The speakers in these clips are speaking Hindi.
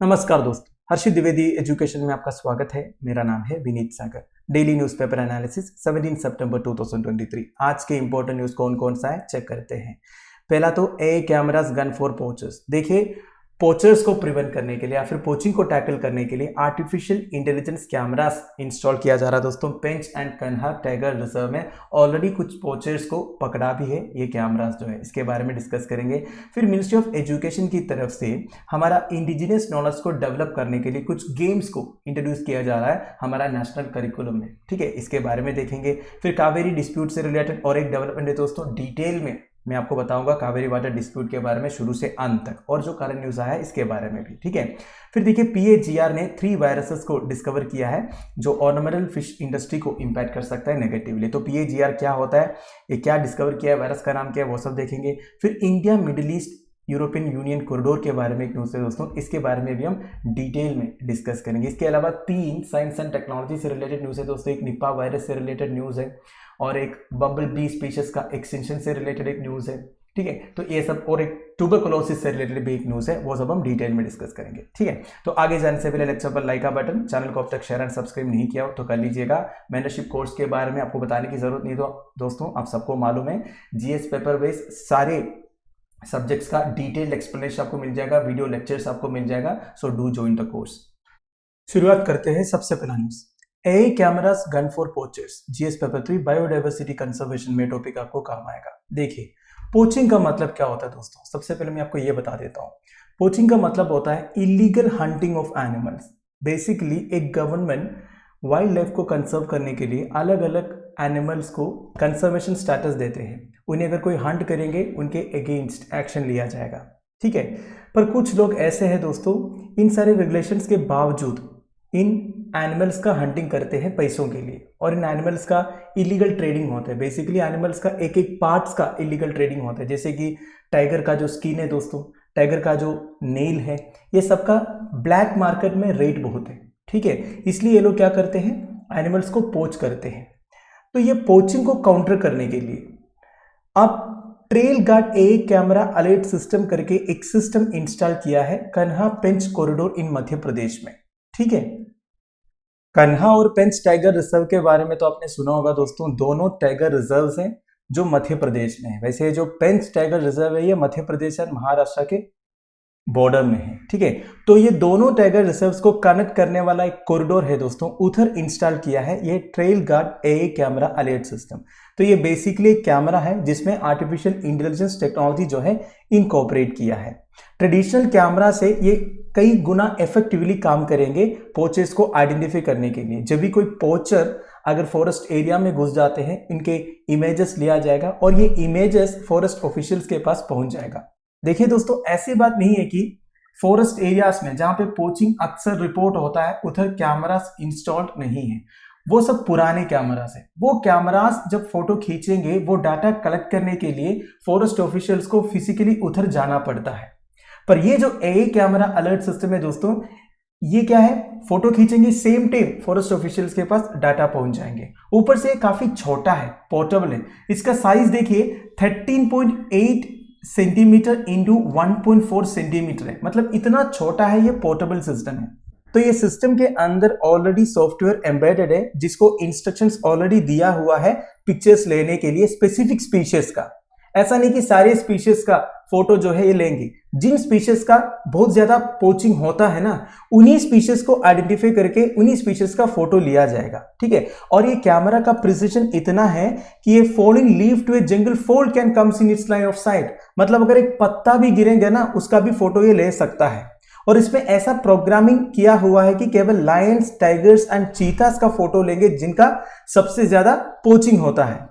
नमस्कार दोस्तों, हर्षित द्विवेदी एजुकेशन में आपका स्वागत है। मेरा नाम है विनीत सागर। डेली न्यूज़पेपर एनालिसिस 17 सितंबर 2023। आज के इंपॉर्टेंट न्यूज़ कौन कौन सा है चेक करते हैं। पहला तो AI cameras gun for poachers. देखिए, पोचर्स को प्रिवेंट करने के लिए या फिर पोचिंग को टैकल करने के लिए आर्टिफिशियल इंटेलिजेंस कैमरास इंस्टॉल किया जा रहा है दोस्तों। पेंच एंड कन्हा टाइगर रिजर्व में ऑलरेडी कुछ पोचर्स को पकड़ा भी है ये कैमरास जो है, इसके बारे में डिस्कस करेंगे। फिर मिनिस्ट्री ऑफ एजुकेशन की तरफ से हमारा इंडिजिनियस नॉलेज को डेवलप करने के लिए कुछ गेम्स को इंट्रोड्यूस किया जा रहा है हमारा नेशनल करिकुलम में, ठीक है, इसके बारे में देखेंगे। फिर कावेरी डिस्प्यूट से रिलेटेड और एक डेवलपमेंट है दोस्तों, डिटेल में मैं आपको बताऊंगा कावेरी वाटर डिस्प्यूट के बारे में शुरू से अंत तक, और जो करंट न्यूज़ आया है इसके बारे में भी, ठीक है। फिर देखिए, PAGR ने 3 वायरसेस को डिस्कवर किया है जो ऑर्नामेंटल फिश इंडस्ट्री को इंपैक्ट कर सकता है नेगेटिवली। तो PAGR क्या होता है, ये क्या डिस्कवर किया है, वायरस का नाम क्या है, वो सब देखेंगे। फिर India middle East European Union corridor के बारे में एक न्यूज़ है दोस्तों, इसके बारे में भी हम डिटेल में डिस्कस करेंगे। इसके अलावा 3 साइंस एंड टेक्नोलॉजी से रिलेटेड न्यूज़ है दोस्तों, एक निपा वायरस से रिलेटेड न्यूज़ है और एक बबल बी स्पीशीज का एक्सटेंशन से रिलेटेड एक न्यूज़ है, ठीक है। तो ये सब, और एक ट्यूबरकुलोसिस से रिलेटेड भी एक न्यूज़ है, वो सब हम डिटेल में डिस्कस करेंगे, ठीक है। तो आगे जाने से पहले लेक्चर पर लाइक का बटन, चैनल को अब तक शेयर एंड सब्सक्राइब नहीं किया हो तो कर लीजिएगा। मेंटरशिप कोर्स के बारे में आपको बताने की जरूरत नहीं दोस्तों, आप सबको मालूम है। जीएस पेपर बेस सारे सब्जेक्ट्स का डिटेल्ड एक्सप्लेनेशन आपको मिल जाएगा, वीडियो लेक्चर्स आपको मिल जाएगा, so do join the course. शुरुआत करते हैं सबसे पहला news, AI cameras gun for poachers. GS paper 3 biodiversity conservation में टॉपिक आपको काम आएगा। देखिए, पोचिंग का मतलब क्या होता है दोस्तों, सबसे पहले मैं आपको ये बता देता हूँ। पोचिंग का मतलब होता है illegal hunting of animals. Basically एक गवर्नमेंट वाइल्ड लाइफ को कंजर्व करने के लिए अलग अलग एनिमल्स को कंजर्वेशन स्टेटस देते हैं। उन्हें अगर कोई हंट करेंगे उनके अगेंस्ट एक्शन लिया जाएगा, ठीक है। पर कुछ लोग ऐसे हैं दोस्तों, इन सारे रेगुलेशंस के बावजूद इन एनिमल्स का हंटिंग करते हैं पैसों के लिए, और इन एनिमल्स का इलीगल ट्रेडिंग होता है। बेसिकली एनिमल्स का एक एक पार्ट्स का इलीगल ट्रेडिंग होता है, जैसे कि टाइगर का जो स्किन है दोस्तों, टाइगर का जो नेल है, ये सबका ब्लैक मार्केट में रेट बहुत है, ठीक है। इसलिए ये लोग क्या करते हैं, एनिमल्स को पोच करते हैं। तो ये पोचिंग को काउंटर करने के लिए अब trail guard AI camera alert system करके एक सिस्टम इंस्टॉल किया है कन्हा पेंच कॉरिडोर इन मध्य प्रदेश में, ठीक है। कन्हा और पेंच टाइगर रिजर्व के बारे में तो आपने सुना होगा दोस्तों, दोनों टाइगर रिजर्व्स हैं जो मध्य प्रदेश में है। वैसे जो पेंच टाइगर रिजर्व है ये मध्य प्रदेश और महाराष्ट्र के बॉर्डर में है, ठीक है। तो ये दोनों टाइगर रिजर्व्स को कनेक्ट करने वाला एक कॉरिडोर है दोस्तों, उधर इंस्टॉल किया है ये trail guard AI camera alert system. तो ये बेसिकली एक कैमरा है जिसमें आर्टिफिशियल इंटेलिजेंस टेक्नोलॉजी जो है इनकॉर्पोरेट किया है। ट्रेडिशनल कैमरा से ये कई गुना इफेक्टिवली काम करेंगे पोचर्स को आइडेंटिफाई करने के लिए। जब भी कोई पोचर अगर फॉरेस्ट एरिया में घुस जाते हैं, इनके इमेजेस लिया जाएगा और ये इमेजेस फॉरेस्ट ऑफिशियल्स के पास पहुंच जाएगा। देखिए दोस्तों, ऐसी बात नहीं है कि फॉरेस्ट एरियाज में जहां पे पोचिंग अक्सर रिपोर्ट होता है उधर कैमरास इंस्टॉल्ड नहीं है, वो सब पुराने कैमरास है। वो कैमरास जब फोटो खींचेंगे, वो डाटा कलेक्ट करने के लिए फॉरेस्ट ऑफिशियल्स को फिजिकली उधर जाना पड़ता है। पर ये जो एआई कैमरा अलर्ट सिस्टम है दोस्तों, ये क्या है, फोटो खींचेंगे, सेम टाइम फॉरेस्ट ऑफिशियल्स के पास डाटा पहुंच जाएंगे। ऊपर से काफी छोटा है, पोर्टेबल है। इसका साइज देखिए 13.8 सेंटीमीटर इंटू 1.4 सेंटीमीटर है, मतलब इतना छोटा है, ये पोर्टेबल सिस्टम है। तो ये सिस्टम के अंदर ऑलरेडी सॉफ्टवेयर एम्बेडेड है जिसको इंस्ट्रक्शंस ऑलरेडी दिया हुआ है पिक्चर्स लेने के लिए स्पेसिफिक स्पीशीज का। ऐसा नहीं कि सारे स्पीशीज का फोटो जो है ये लेंगे, जिन स्पीशीज का बहुत ज्यादा पोचिंग होता है ना, उन्हीं स्पीशीज को आइडेंटिफाई करके उन्हीं स्पीशीज का फोटो लिया जाएगा, ठीक है। और ये कैमरा का प्रिसिजन इतना है कि ये falling leaf to a jungle fold can comes in its line of sight, मतलब अगर एक पत्ता भी गिरेंगे ना उसका भी फोटो ये ले सकता है। और इसमें ऐसा प्रोग्रामिंग किया हुआ है कि केवल लायंस, टाइगर्स एंड चीतास का फोटो लेंगे जिनका सबसे ज्यादा पोचिंग होता है।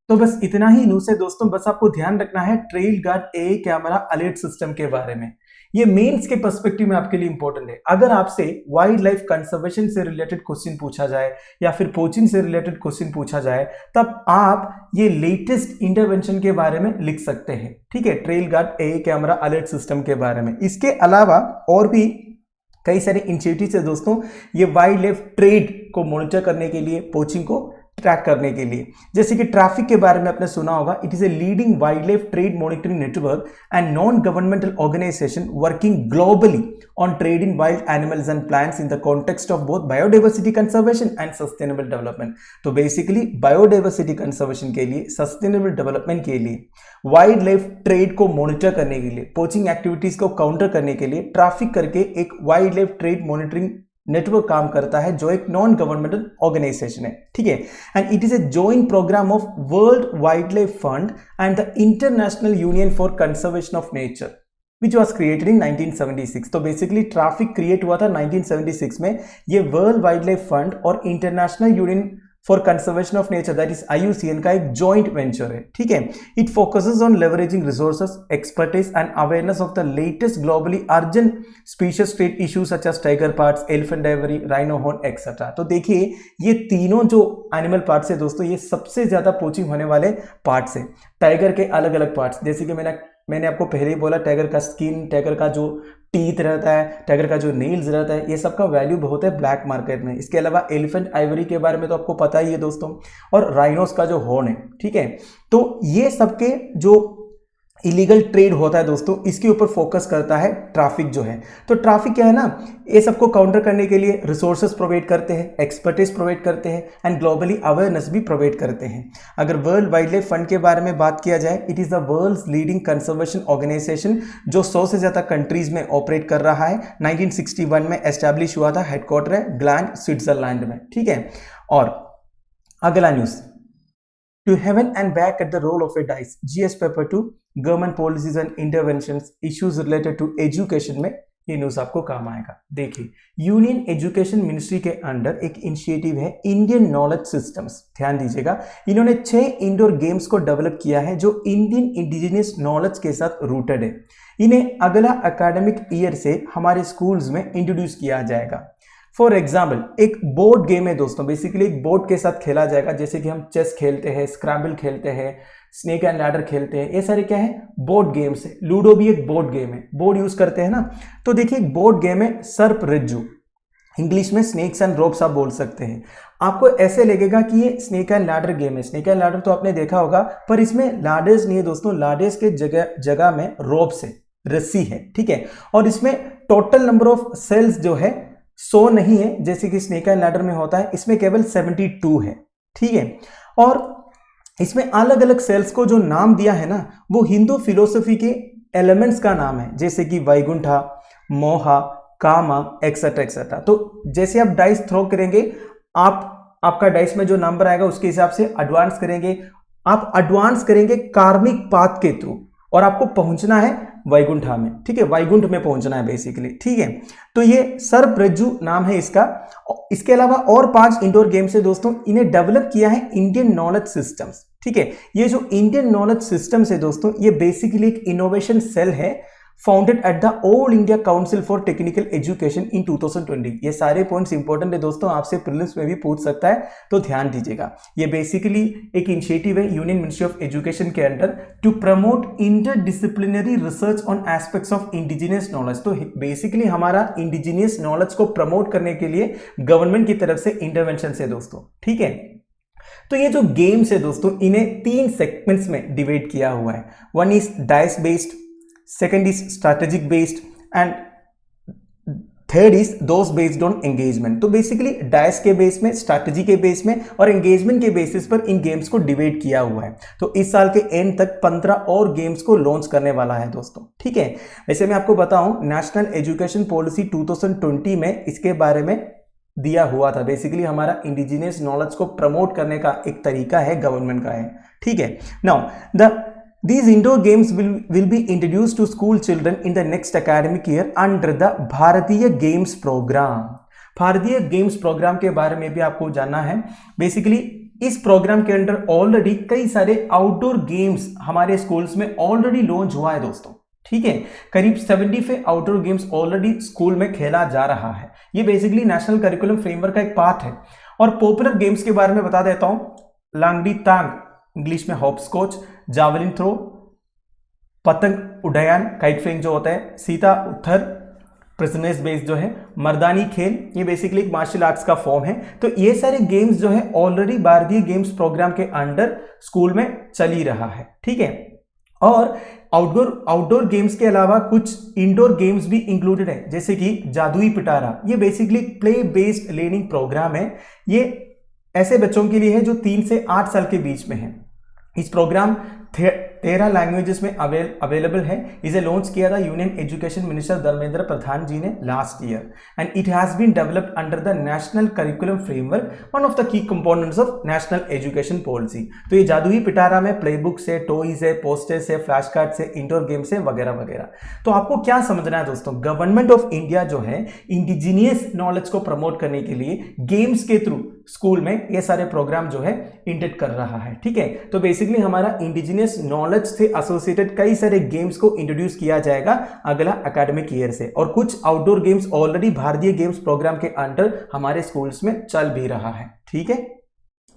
तो बस इतना ही न्यूज़ है दोस्तों। बस आपको ध्यान रखना है trail guard AI camera alert system के बारे में। ये मेंस के पर्सपेक्टिव में आपके लिए इंपॉर्टेंट है। अगर आपसे वाइल्ड लाइफ कंजर्वेशन से रिलेटेड क्वेश्चन पूछा जाए या फिर पोचिंग से रिलेटेड क्वेश्चन पूछा जाए, तब आप ये लेटेस्ट इंटरवेंशन के बारे में लिख सकते हैं, ठीक है, trail guard AI camera alert system के बारे में। इसके अलावा और भी कई सारे इनिशिएटिव्स है दोस्तों, ये वाइल्ड लाइफ ट्रेड को मॉनिटर करने के लिए, पोचिंग को ट्रैक करने के लिए। जैसे कि ट्रैफिक के बारे में आपने सुना होगा, it is a leading wild life trade monitoring network and non governmental organization working globally on trade in wild animals and plants in the context of both biodiversity conservation and sustainable development. तो बेसिकली बायोडाइवर्सिटी कंजर्वेशन के लिए, सस्टेनेबल डेवलपमेंट के लिए, वाइल्ड लाइफ ट्रेड को मॉनिटर करने के लिए, पोचिंग एक्टिविटीज को काउंटर करने के लिए ट्रैफिक करके एक wild life trade monitoring network काम करता है, जो एक नॉन गवर्नमेंटल ऑर्गेनाइजेशन है, ठीक है। And it is a joint program of world wild life fund and the international union for conservation of nature which was created in 1976। तो बेसिकली ट्रैफिक क्रिएट हुआ था 1976 में। ये वर्ल्ड वाइल्ड लाइफ फंड और international union for conservation of nature, that is IUCN का एक जॉइंट वेंचर है, ठीक है। It focuses on leveraging resources, expertise and awareness of the latest globally urgent species trade issues such as tiger parts, elephant ivory, rhino horn etcetera. तो देखिए ये तीनों जो एनिमल पार्ट्स है दोस्तों, ये सबसे ज्यादा पोचिंग होने वाले पार्ट्स है। टाइगर के अलग अलग पार्ट्स, जैसे कि मैंने आपको पहले ही बोला, टाइगर का स्किन, टाइगर का जो टीथ रहता है, टाइगर का जो नेल्स रहता है, ये सब का वैल्यू बहुत है ब्लैक मार्केट में। इसके अलावा एलिफेंट आइवरी के बारे में तो आपको पता ही है दोस्तों, और राइनोस का जो हॉर्न है, ठीक है। तो ये सबके जो इलीगल ट्रेड होता है दोस्तों, इसके ऊपर फोकस करता है ट्रैफिक जो है। तो ट्रैफिक क्या है ना, ये सबको काउंटर करने के लिए रिसोर्सेज प्रोवाइड करते हैं, एक्सपर्टीज प्रोवाइड करते हैं एंड ग्लोबली अवेयरनेस भी प्रोवाइड करते हैं। अगर वर्ल्ड वाइल्ड लाइफ फंड के बारे में बात किया जाए, it is the world's leading conservation organization जो 100 से ज्यादा कंट्रीज में ऑपरेट कर रहा है। 1961 में एस्टैब्लिश हुआ था, हेडक्वार्टर है ग्लैंड, स्विट्जरलैंड में, ठीक है। और अगला news, To heaven and back at the roll of a dice, GS paper 2 government policies and interventions issues related to education में ये न्यूज आपको काम आएगा। देखिए, यूनियन एजुकेशन मिनिस्ट्री के अंडर एक इनिशिएटिव है इंडियन नॉलेज सिस्टम्स। ध्यान दीजिएगा, इन्होंने 6 इंडोर गेम्स को डेवलप किया है जो इंडियन इंडिजिनियस नॉलेज के साथ रूटेड है। इन्हें अगला एकेडमिक ईयर से हमारे स्कूल्स में इंट्रोड्यूस किया जाएगा। फॉर एग्जाम्पल, एक बोर्ड गेम है दोस्तों, बेसिकली एक बोर्ड के साथ खेला जाएगा, जैसे कि हम चेस खेलते हैं, स्क्रैम्बल खेलते हैं, स्नेक एंड लैडर खेलते हैं, ये सारे क्या है, बोर्ड गेम्स है। लूडो भी एक बोर्ड गेम है, बोर्ड यूज करते हैं ना। तो देखिए, एक बोर्ड गेम है सर्प रज्जू, इंग्लिश में स्नेक्स एंड रोप्स आप बोल सकते हैं। आपको ऐसे लगेगा कि ये स्नेक एंड लैडर गेम है। स्नेक एंड लैडर तो आपने देखा होगा, पर इसमें लैडर्स नहीं है दोस्तों, लैडर्स के जगह में रोप्स है, रस्सी है, ठीक है। और इसमें टोटल नंबर ऑफ सेल्स जो है 100 नहीं है जैसे कि स्नेक एंड लैडर में होता है, इसमें केवल 72 है, ठीक है। और इसमें अलग अलग सेल्स को जो नाम दिया है ना, वो हिंदू फिलोसफी के एलिमेंट्स का नाम है, जैसे कि वैकुंठा, मोहा, कामा एक्सेट्रा एक्सेट्रा। तो जैसे आप डाइस थ्रो करेंगे, आपका डाइस में जो नंबर आएगा उसके हिसाब से एडवांस करेंगे, आप एडवांस करेंगे कार्मिक पाथ के थ्रू, और आपको पहुंचना है वैकुंठा में, ठीक है, वैकुंठ में पहुंचना है बेसिकली, ठीक है। तो ये सर्प रज्जू नाम है इसका। इसके अलावा और 5 इंडोर गेम्स है दोस्तों, इन्हें डेवलप किया है इंडियन नॉलेज सिस्टम्स, ठीक है। ये जो इंडियन नॉलेज सिस्टम्स है दोस्तों, ये बेसिकली एक इनोवेशन सेल है founded at the all India council for technical education in 2020। ये सारे पॉइंट्स इंपॉर्टेंट है दोस्तों, आपसे प्रीलिम्स में भी पूछ सकता है, तो ध्यान दीजिएगा। ये बेसिकली एक इनिशिएटिव है यूनियन मिनिस्ट्री ऑफ एजुकेशन के under to promote interdisciplinary research on aspects of indigenous knowledge. तो बेसिकली हमारा इंडिजिनियस नॉलेज को प्रमोट करने के लिए गवर्नमेंट की तरफ से इंटरवेंशन है दोस्तों, ठीक है। तो ये जो गेम्स है दोस्तों, इन्हें 3 सेगमेंट्स में डिवाइड किया हुआ है। One is dice based, second is strategic based and third is those based on engagement। तो बेसिकली डाइस के बेस में, स्ट्रैटेजी के बेस में और एंगेजमेंट के बेसिस पर इन गेम्स को डिवाइड किया हुआ है। तो इस साल के एंड तक 15 और गेम्स को लॉन्च करने वाला है दोस्तों, ठीक है। वैसे मैं आपको बताऊं, नेशनल एजुकेशन पॉलिसी 2020 में इसके बारे में दिया हुआ था। बेसिकली हमारा इंडिजिनियस नॉलेज को प्रमोट करने का एक तरीका है, गवर्नमेंट का है, ठीक है। Now These indoor games will be introduced to school children in the next academic year under the भारतीय गेम्स प्रोग्राम। भारतीय गेम्स प्रोग्राम के बारे में भी आपको जानना है। बेसिकली इस प्रोग्राम के अंडर ऑलरेडी कई सारे आउटडोर गेम्स हमारे स्कूल्स में ऑलरेडी लॉन्च हुआ है दोस्तों, ठीक है। करीब 75 आउटडोर गेम्स ऑलरेडी स्कूल में खेला जा रहा है। ये बेसिकली नेशनल करिकुलम फ्रेमवर्क का एक पार्ट है। और पॉपुलर गेम्स के बारे में बता देता हूं, लांगडी तांग इंग्लिश में हॉपस्कॉच, जावलिन थ्रो, पतंग उड्डयन काइट फ्लाइंग जो होता है, सीता उत्थर, प्रिजनर्स बेस्ड जो है, मर्दानी खेल, ये बेसिकली एक मार्शल आर्ट्स का फॉर्म है। तो ये सारे गेम्स जो है ऑलरेडी भारतीय गेम्स प्रोग्राम के अंडर स्कूल में चल ही रहा है, ठीक है। और आउटडोर गेम्स के अलावा कुछ इंडोर गेम्स भी इंक्लूडेड है, जैसे कि जादुई पिटारा। ये basically play based learning program है। ये ऐसे बच्चों के लिए है जो 3 से 8 साल के बीच में है। इस प्रोग्राम 13 लैंग्वेजेस में अवेलेबल है। इसे लॉन्च किया था union education minister Dharmendra Pradhan ji ने last year, and it has been developed under the national curriculum framework, one of the key components of national education policy. तो ये जादुई पिटारा में प्लेबुक से, टॉयज है, पोस्टर्स है, फ्लैश कार्ड से, इंडोर गेम्स है, वगैरह वगैरह। तो आपको क्या समझना है दोस्तों, गवर्नमेंट ऑफ इंडिया जो है इंडिजीनियस नॉलेज को प्रमोट करने के लिए गेम्स के थ्रू स्कूल में ये सारे प्रोग्राम जो है इंटेट कर रहा है, ठीक है। तो बेसिकली हमारा इंडिजिनियस नॉलेज से एसोसिएटेड कई सारे गेम्स को इंट्रोड्यूस किया जाएगा अगला एकेडमिक ईयर से, और कुछ आउटडोर गेम्स ऑलरेडी भारतीय गेम्स प्रोग्राम के अंडर हमारे स्कूल्स में चल भी रहा है, ठीक है।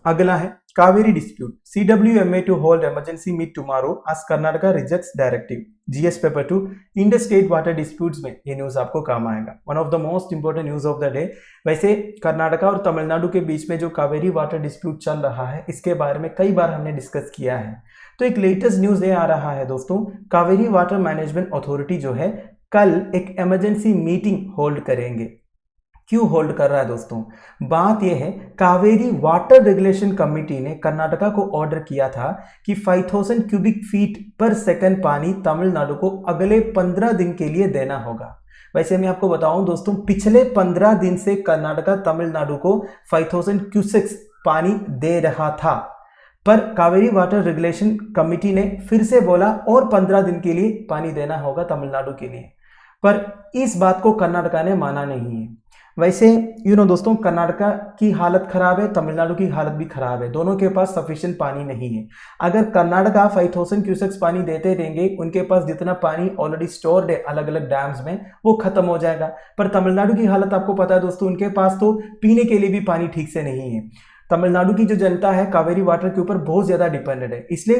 अगला है Kaveri dispute, CWMA to hold emergency meet tomorrow as Karnataka rejects directive, GS paper 2 inter state water disputes में ये न्यूज आपको काम आएगा। One of the most important news of the day. वैसे कर्नाटका और तमिलनाडु के बीच में जो कावेरी वाटर डिस्प्यूट चल रहा है, इसके बारे में कई बार हमने डिस्कस किया है। तो एक लेटेस्ट न्यूज ये आ रहा है दोस्तों, कावेरी वाटर मैनेजमेंट अथॉरिटी जो है कल एक इमरजेंसी मीटिंग होल्ड करेंगे। क्यों होल्ड कर रहा है दोस्तों, बात यह है कावेरी वाटर रेगुलेशन कमेटी ने कर्नाटका को ऑर्डर किया था कि 5000 क्यूबिक फीट पर सेकंड पानी तमिलनाडु को अगले 15 दिन के लिए देना होगा। वैसे मैं आपको बताऊं दोस्तों, पिछले 15 दिन से कर्नाटका तमिलनाडु को 5000 क्यूसेक्स पानी दे रहा था, पर कावेरी वाटर रेगुलेशन कमेटी ने फिर से बोला और 15 दिन के लिए पानी देना होगा तमिलनाडु के लिए, पर इस बात को कर्नाटका ने माना नहीं है। वैसे दोस्तों, कर्नाटका की हालत खराब है, तमिलनाडु की हालत भी खराब है, दोनों के पास सफिशिएंट पानी नहीं है। अगर कर्नाटका 5000 क्यूसेक्स पानी देते रहेंगे, उनके पास जितना पानी ऑलरेडी स्टोर्ड है अलग अलग डैम्स में, वो खत्म हो जाएगा। पर तमिलनाडु की हालत आपको पता है दोस्तों, उनके पास तो पीने के लिए भी पानी ठीक से नहीं है। तमिलनाडु की जो जनता है कावेरी वाटर के ऊपर बहुत ज्यादा डिपेंडेंट है, इसलिए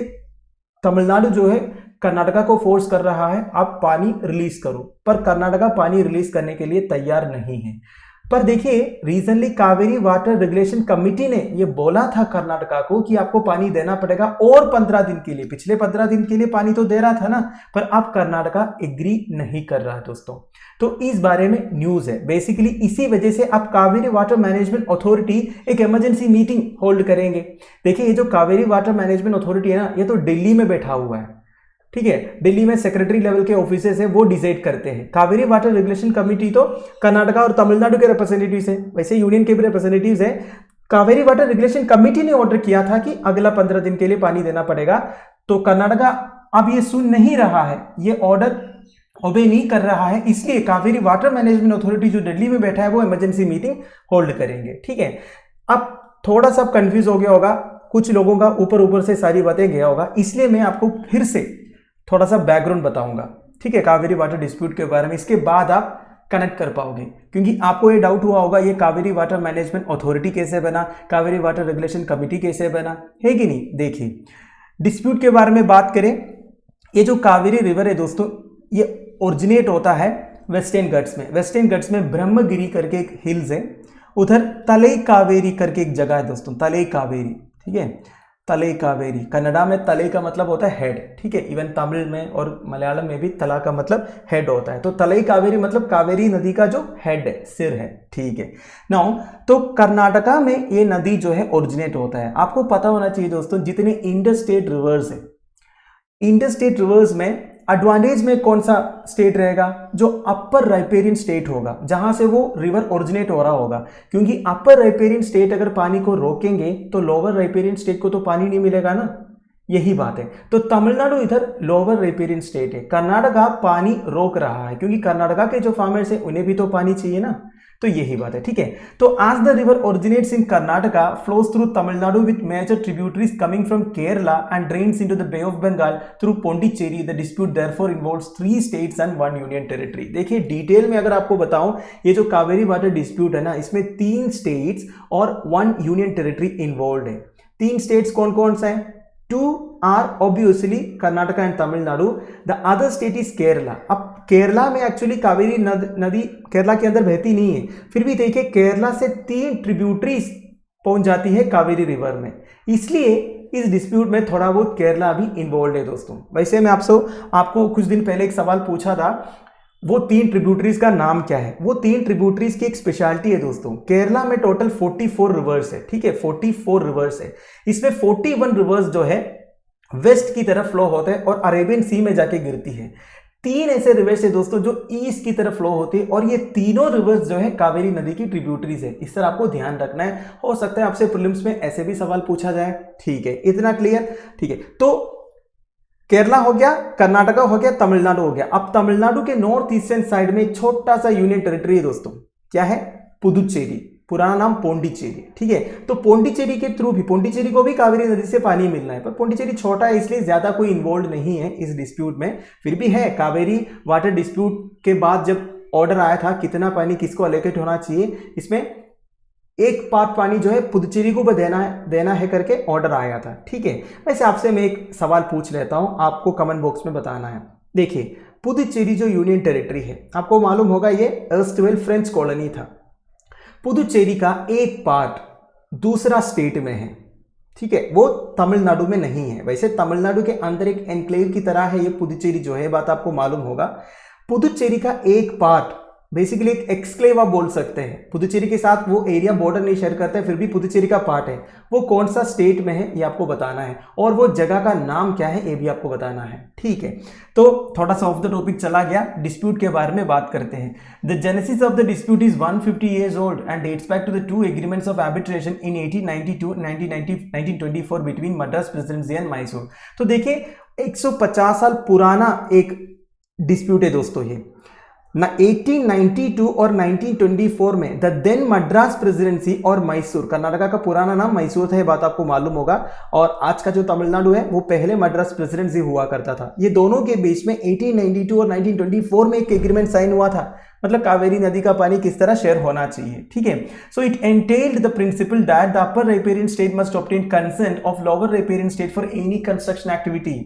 तमिलनाडु जो है कर्नाटका को फोर्स कर रहा है आप पानी रिलीज करो, पर कर्नाटका पानी रिलीज करने के लिए तैयार नहीं है। पर देखिए, recently Kaveri water regulation committee ने ये बोला था कर्नाटका को कि आपको पानी देना पड़ेगा और 15 दिन के लिए। पिछले 15 दिन के लिए पानी तो दे रहा था ना, पर अब कर्नाटका एग्री नहीं कर रहा है दोस्तों। तो इस बारे में न्यूज है। बेसिकली इसी वजह से अब कावेरी वाटर मैनेजमेंट अथॉरिटी एक इमरजेंसी मीटिंग होल्ड करेंगे। देखिए, ये जो कावेरी वाटर मैनेजमेंट अथॉरिटी है ना, ये तो दिल्ली में बैठा हुआ है, ठीक है। दिल्ली में सेक्रेटरी लेवल के ऑफिसेस है, वो डिसाइड करते हैं। कावेरी वाटर रेगुलेशन कमेटी तो कर्नाटका और तमिलनाडु के रिप्रेजेंटेटिव्स है, वैसे यूनियन के भी रिप्रेजेंटेटिव्स है। कावेरी वाटर रेगुलेशन कमेटी ने ऑर्डर किया था कि अगला 15 दिन के लिए पानी देना पड़ेगा, तो कर्नाटका अब ये सुन नहीं रहा है, ये ऑर्डर ओबे नहीं कर रहा है, इसलिए कावेरी वाटर मैनेजमेंट अथॉरिटी जो दिल्ली में बैठा है वो इमरजेंसी मीटिंग होल्ड करेंगे, ठीक है। अब थोड़ा सा कंफ्यूज हो गया होगा, कुछ लोगों का ऊपर से सारी बातें गया होगा, इसलिए मैं आपको फिर से थोड़ा सा बैकग्राउंड बताऊंगा, ठीक है, कावेरी वाटर डिस्प्यूट के बारे में। इसके बाद आप कनेक्ट कर पाओगे, क्योंकि आपको ये डाउट हुआ होगा ये कावेरी वाटर मैनेजमेंट अथॉरिटी कैसे बना, कावेरी वाटर रेगुलेशन कमेटी कैसे बना, है कि नहीं। देखिए, डिस्प्यूट के बारे में बात करें, ये जो कावेरी रिवर है दोस्तों, ये ओरिजिनेट होता है वेस्टर्न घाट्स में। वेस्टर्न घाट्स में ब्रह्मगिरी करके एक हिल्स है, उधर तलई कावेरी करके एक जगह है दोस्तों, तलई कावेरी, ठीक है। तलई कावेरी, कन्नड़ा में तलई का मतलब होता है हेड, ठीक है। इवन तमिल में और मलयालम में भी तला का मतलब हेड होता है। तो तलई कावेरी मतलब कावेरी नदी का जो हेड है, सिर है, ठीक है। नाउ तो कर्नाटका में ये नदी जो है ओरिजिनेट होता है। आपको पता होना चाहिए दोस्तों, जितने इंडर स्टेट रिवर्स है, इंडर स्टेट रिवर्स में एडवांटेज में कौन सा स्टेट रहेगा, जो अपर राइपेरियन स्टेट होगा, जहां से वो रिवर ओरिजिनेट हो रहा होगा। क्योंकि अपर राइपेरियन स्टेट अगर पानी को रोकेंगे तो लोअर राइपेरियन स्टेट को तो पानी नहीं मिलेगा ना, यही बात है। तो तमिलनाडु इधर लोअर राइपेरियन स्टेट है, कर्नाटका पानी रोक रहा है, क्योंकि कर्नाटका के जो फार्मर्स है उन्हें भी तो पानी चाहिए ना, तो यही बात है, ठीक है। तो as the river originates in Karnataka, flows through Tamil Nadu with major tributaries coming from Kerala and drains into the Bay of Bengal through Pondicherry, the dispute therefore involves 3 states and 1 union territory। देखिए, डिटेल में अगर आपको बताऊं, ये जो कावेरी वाटर डिस्प्यूट है ना, इसमें 3 स्टेट्स और 1 यूनियन टेरिटरी इन्वॉल्व है। 3 स्टेट्स कौन कौन सा है? 2 are obviously Karnataka and Tamil Nadu, the other state is Kerala। अब केरला में एक्चुअली कावेरी नदी केरला के अंदर बहती नहीं है, फिर भी देखिए केरला से 3 ट्रिब्यूटरीज पहुंच जाती है कावेरी रिवर में, इसलिए इस डिस्प्यूट में थोड़ा बहुत केरला भी इन्वॉल्व है दोस्तों। वैसे मैं आपको कुछ दिन पहले एक सवाल पूछा था, वो 3 ट्रिब्यूटरीज का नाम क्या है। वो 3 ट्रिब्यूटरीज की एक स्पेशलिटी है दोस्तों, केरला में टोटल 44 रिवर्स है, ठीक है 44 रिवर्स है, इसमें 41 रिवर्स जो है वेस्ट की तरफ फ्लो होते हैं और अरेबियन सी में जाके गिरती है। 3 ऐसे रिवर्स है दोस्तों जो ईस्ट की तरफ फ्लो होती है, और ये तीनों रिवर्स जो है कावेरी नदी की ट्रिब्यूटरीज है। इस तरह आपको ध्यान रखना है, हो सकता है आपसे प्रीलिम्स में ऐसे भी सवाल पूछा जाए, ठीक है इतना क्लियर। ठीक है, तो केरला हो गया, कर्नाटका हो गया, तमिलनाडु हो गया। अब तमिलनाडु के नॉर्थ ईस्टर्न साइड में एक छोटा सा यूनियन टेरिटरी है दोस्तों, क्या है, पुदुचेरी, पुराना नाम पोंडिचेरी, ठीक है। तो पोंडिचेरी के थ्रू भी, पोंडिचेरी को भी कावेरी नदी से पानी मिलना है, पर पोंडिचेरी छोटा है इसलिए ज्यादा कोई इन्वॉल्व नहीं है इस डिस्प्यूट में, फिर भी है। कावेरी वाटर डिस्प्यूट के बाद जब ऑर्डर आया था कितना पानी किसको अलोकेट होना चाहिए, इसमें एक पार्ट पानी जो है पुदुचेरी को भी देना है करके ऑर्डर आया था, ठीक है। वैसे आपसे मैं एक सवाल पूछ लेता हूं, आपको कमेंट बॉक्स में बताना है। देखिए पुदुचेरी जो यूनियन टेरिटरी है, आपको मालूम होगा ये अर्स्टवेल फ्रेंच कॉलोनी था। पुदुचेरी का एक पार्ट दूसरा स्टेट में है, ठीक है, वो तमिलनाडु में नहीं है। वैसे तमिलनाडु के अंदर एक एनक्लेव की तरह है ये पुदुचेरी जो है, बात आपको मालूम होगा। पुदुचेरी का एक पार्ट बेसिकली एक एक्सक्लेव आप बोल सकते हैं, पुदुचेरी के साथ वो एरिया बॉर्डर नहीं शेयर करते फिर भी पुदुचेरी का पार्ट है। वो कौन सा स्टेट में है ये आपको बताना है, और वो जगह का नाम क्या है ये भी आपको बताना है, ठीक है। तो थोड़ा सा ऑफ द टॉपिक चला गया, डिस्प्यूट के बारे में बात करते हैं। The genesis of the dispute is 150 years old and dates back to the 2 agreements of arbitration in 1892 and 1924 between Madras Presidency and Mysore। तो देखिए 150 साल पुराना एक डिस्प्यूट है दोस्तों ये ना। 1892 और 1924 में द देन मद्रास प्रेसिडेंसी और मैसूर, कर्नाटका का पुराना नाम मैसूर था, ये बात आपको मालूम होगा, और आज का जो तमिलनाडु है वो पहले मद्रास प्रेसिडेंसी हुआ करता था। ये दोनों के बीच में 1892 और 1924 में एक एग्रीमेंट साइन हुआ था, मतलब कावेरी नदी का पानी किस तरह शेयर होना चाहिए, ठीक है। So it entailed the principle that the upper riparian state must obtain consent of lower riparian state for any construction activity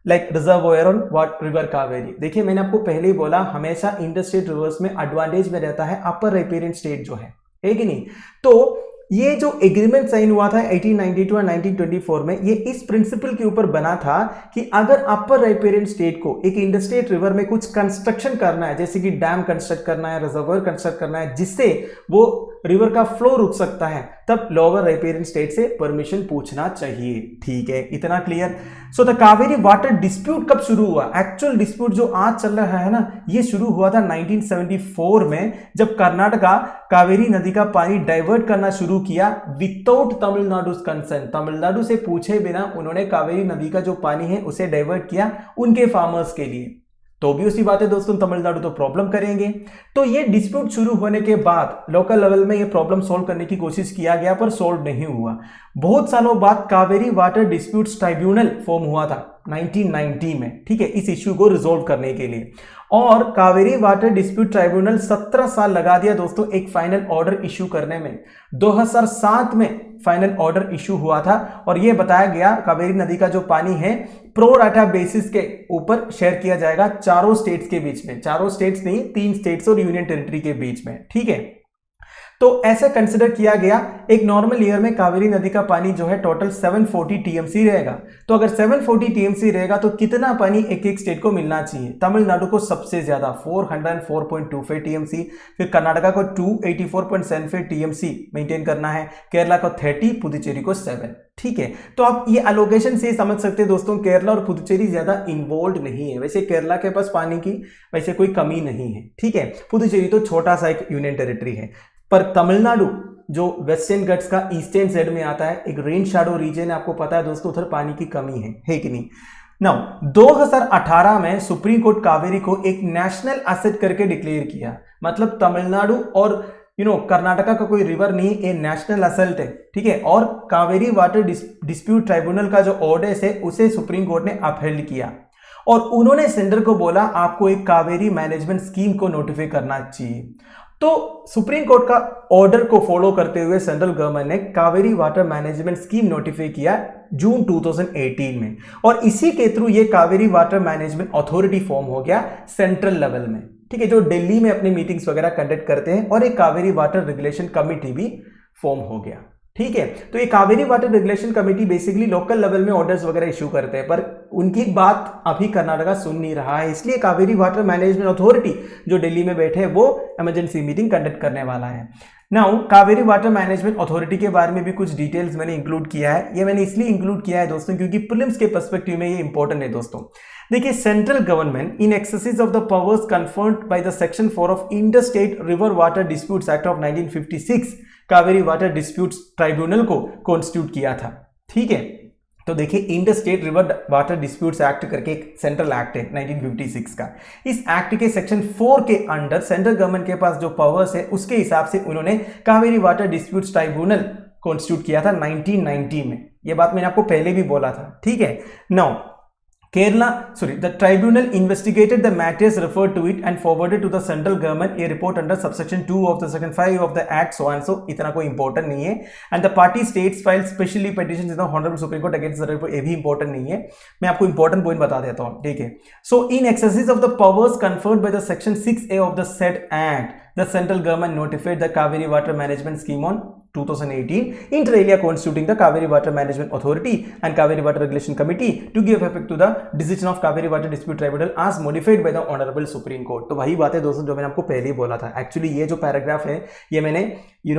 like reservoir on what river Kaveri. देखिए मैंने आपको पहले ही बोला, हमेशा इंटरस्टेट रिवर्स में एडवांटेज में रहता है अपर राइपेरियन स्टेट जो है कि नहीं। तो ये जो एग्रीमेंट साइन हुआ था 1892 और 1924 में, ये इस प्रिंसिपल के ऊपर बना था कि अगर अपर राइपेरियन स्टेट को एक इंटरस्टेट रिवर में कुछ कंस्ट्रक्शन करना है, जैसे कि डैम कंस्ट्रक्ट करना है, रिजर्वोयर कंस्ट्रक्ट करना है, जिससे वो रिवर का फ्लो रुक सकता है, तब लोअर राइपेरियन स्टेट से परमिशन पूछना चाहिए, ठीक है इतना clear. So the Kaveri water dispute कब शुरू हुआ, एक्चुअल डिस्प्यूट जो आज चल रहा है ना, ये शुरू हुआ था 1974 में, जब कर्नाटका कावेरी नदी का पानी डाइवर्ट करना शुरू किया विदाउट तमिलनाडु कंसर्न। तमिलनाडु से पूछे बिना उन्होंने कावेरी नदी का जो पानी है उसे डाइवर्ट किया उनके फार्मर्स के लिए। तो भी उसी बात है दोस्तों, तमिलनाडु तो प्रॉब्लम करेंगे। तो ये डिस्प्यूट शुरू होने के बाद लोकल लेवल में ये प्रॉब्लम सॉल्व करने की कोशिश किया गया, पर सॉल्व नहीं हुआ। बहुत सालों बाद Kaveri water disputes tribunal form हुआ था 1990 में, ठीक है, इस इश्यू को रिजोल्व करने के लिए। और कावेरी वाटर डिस्प्यूट ट्राइब्यूनल 17 साल लगा दिया दोस्तों एक फाइनल ऑर्डर इश्यू करने में। 2007 में फाइनल ऑर्डर इश्यू हुआ था, और यह बताया गया कावेरी नदी का जो पानी है प्रो राटा बेसिस के ऊपर शेयर किया जाएगा चारों स्टेट्स के बीच में, चारों स्टेट्स नहीं 3 स्टेट्स और यूनियन टेरिटरी के बीच में, ठीक है। तो ऐसा कंसिडर किया गया, एक नॉर्मल ईयर में कावेरी नदी का पानी जो है टोटल 740 टीएमसी रहेगा। तो अगर 740 टीएमसी रहेगा तो कितना पानी एक एक स्टेट को मिलना चाहिए। तमिलनाडु को सबसे ज्यादा 404.25 टीएमसी, फिर कर्नाटका को 284.75 टीएमसी मेंटेन करना है, केरला को 30, पुदुचेरी को 7, ठीक है। तो आप ये एलोकेशन से समझ सकते हैं दोस्तों, केरला और पुदुचेरी ज्यादा इन्वॉल्व नहीं है। वैसे केरला के पास पानी की वैसे कोई कमी नहीं है, ठीक है। पुदुचेरी तो छोटा सा एक यूनियन टेरिटरी है, पर तमिलनाडु जो वेस्टर्न घाट्स का ईस्टर्न साइड में आता है, एक रेन शैडो रीजन है, आपको पता है दोस्तों उधर पानी की कमी है कि नहीं। नाउ 2018 में सुप्रीम कोर्ट कावेरी को एक नेशनल एसेट करके डिक्लेयर किया, मतलब तमिलनाडु और कर्नाटका का कोई रिवर नहीं, ये नेशनल एसेट है, ठीक है। और कावेरी वाटर डिस्प्यूट ट्राइब्यूनल का जो ऑर्डर है उसे सुप्रीम कोर्ट ने अपहेल्ड किया, और उन्होंने सेंटर को बोला आपको एक कावेरी मैनेजमेंट स्कीम को नोटिफाई करना चाहिए। तो सुप्रीम कोर्ट का ऑर्डर को फॉलो करते हुए सेंट्रल गवर्नमेंट ने Kaveri water management scheme notify किया जून 2018 में, और इसी के थ्रू ये Kaveri water management authority form हो गया सेंट्रल लेवल में, ठीक है, जो दिल्ली में अपनी मीटिंग्स वगैरह कंडक्ट करते हैं, और एक कावेरी वाटर रेगुलेशन कमिटी भी फॉर्म हो गया, ठीक है। तो ये Kaveri water regulation committee basically local level में ऑर्डर्स वगैरह इशू करते हैं, पर उनकी बात अभी कर्नाटका सुन नहीं रहा है, इसलिए कावेरी वाटर मैनेजमेंट अथॉरिटी जो दिल्ली में बैठे हैं वो इमरजेंसी मीटिंग कंडक्ट करने वाला है। Now Kaveri water management authority के बारे में भी कुछ डिटेल्स मैंने इंक्लूड किया है। ये मैंने इसलिए इंक्लूड किया है दोस्तों क्योंकि प्रीलिम्स के पर्सपेक्टिव में ये इंपॉर्टेंट है दोस्तों। देखिए, central government in exercise of the powers conferred by the section 4 of inter state river water disputes act of 1956 Kaveri water disputes tribunal को कॉन्स्टिट्यूट किया था, ठीक है। तो देखिए, inter state river water disputes act करके एक सेंट्रल एक्ट है 1956 का। इस एक्ट के सेक्शन 4 के अंडर सेंट्रल गवर्नमेंट के पास जो पावर्स है उसके हिसाब से उन्होंने Kaveri water disputes tribunal constitute किया था 1990 में। यह बात मैंने आपको पहले भी बोला था, ठीक है। Now the tribunal investigated the matters referred to it and forwarded to the central government a report under subsection 2 of the section 5 of the act so and so। इतना कोई important नहीं है। and the party states filed specially petitions in the honorable supreme court against the report। ये भी important नहीं है, मैं आपको important point बता देता हूँ, ठीक है। so in exercise of the powers conferred by the section 6A of the said act, the central government notified the Kaveri Water Management Scheme on 2018 inter alia constituting the Kaveri Water Management Authority and Kaveri Water Regulation Committee to give effect to the decision of Kaveri Water Dispute Tribunal as modified by the Honorable Supreme Court। तो वही बात है दोस्तों जो मैंने आपको पहले ही बोला था। एक्चुअली ये जो पैराग्राफ है ये मैंने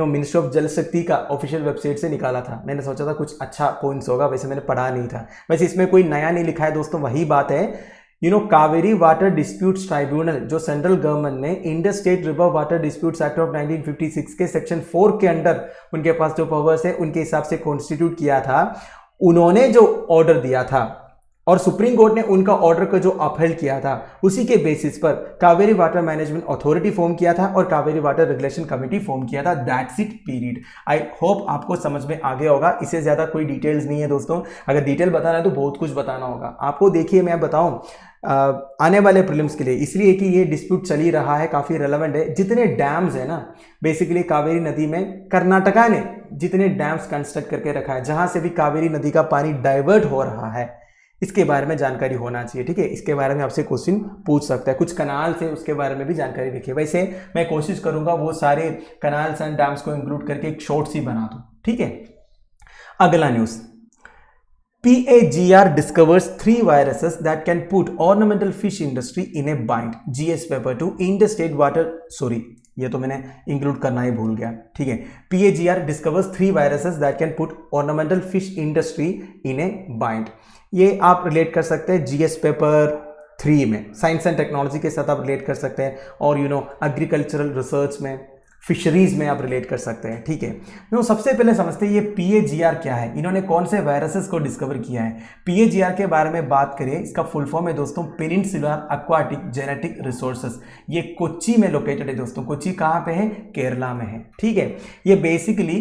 मिनिस्ट्री ऑफ जल शक्ति का ऑफिशियल वेबसाइट से निकाला था। मैंने सोचा था कुछ अच्छा पॉइंट्स होगा, वैसे मैंने पढ़ा नहीं था। वैसे इसमें कोई नया नहीं लिखा है दोस्तों, वही बात है। कावेरी वाटर डिस्प्यूट्स ट्राइब्यूनल जो सेंट्रल गवर्नमेंट ने inter state river water disputes act of 1956 के सेक्शन 4 के अंडर उनके पास जो पावर्स है उनके हिसाब से कॉन्स्टिट्यूट किया था, उन्होंने जो ऑर्डर दिया था और सुप्रीम कोर्ट ने उनका ऑर्डर को जो अपहेल्ड किया था, उसी के बेसिस पर Kaveri water management authority form किया था और Kaveri water regulation committee form किया था। That's it, period. I hope आपको समझ में आ गया होगा। इससे ज़्यादा कोई डिटेल्स नहीं है दोस्तों। अगर डिटेल बताना है तो बहुत कुछ बताना होगा आपको। देखिए, मैं बताऊं आने वाले प्रीलिम्स के लिए, इसलिए कि ये डिस्प्यूट चल ही रहा है, काफ़ी रेलेवेंट है। जितने डैम्स है ना बेसिकली कावेरी नदी में, कर्नाटका ने जितने डैम्स कंस्ट्रक्ट करके रखा है, जहां से भी कावेरी नदी का पानी डाइवर्ट हो रहा है, इसके बारे में जानकारी होना चाहिए, ठीक है। इसके बारे में आपसे क्वेश्चन पूछ सकता है। कुछ कनाल से उसके बारे में भी जानकारी लिखिए। वैसे मैं कोशिश करूंगा वो सारे कनाल्स एंड डैम्स को इंक्लूड करके एक शॉर्ट सी बना दूं, ठीक है। अगला news, PAGR discovers 3 viruses that can put ornamental fish industry in a bind। GS paper 2 interstate water, sorry ये तो मैंने इंक्लूड करना ही भूल गया, ठीक है। PAGR discovers 3 viruses that can put ornamental fish industry in a bind। ये आप रिलेट कर सकते हैं GS पेपर 3 में, साइंस एंड टेक्नोलॉजी के साथ आप रिलेट कर सकते हैं, और एग्रीकल्चरल रिसर्च में, फिशरीज में आप रिलेट कर सकते हैं, ठीक है। तो सबसे पहले समझते हैं ये PAGR क्या है, इन्होंने कौन से वायरसेस को डिस्कवर किया है। PAGR के बारे में बात करें, इसका फुल फॉर्म है दोस्तों पेनिनसुलर एक्वाटिक जेनेटिक रिसोर्सेस। ये कोच्चि में लोकेटेड है दोस्तों। कोच्चि कहाँ पे है? केरला में है, ठीक है। ये basically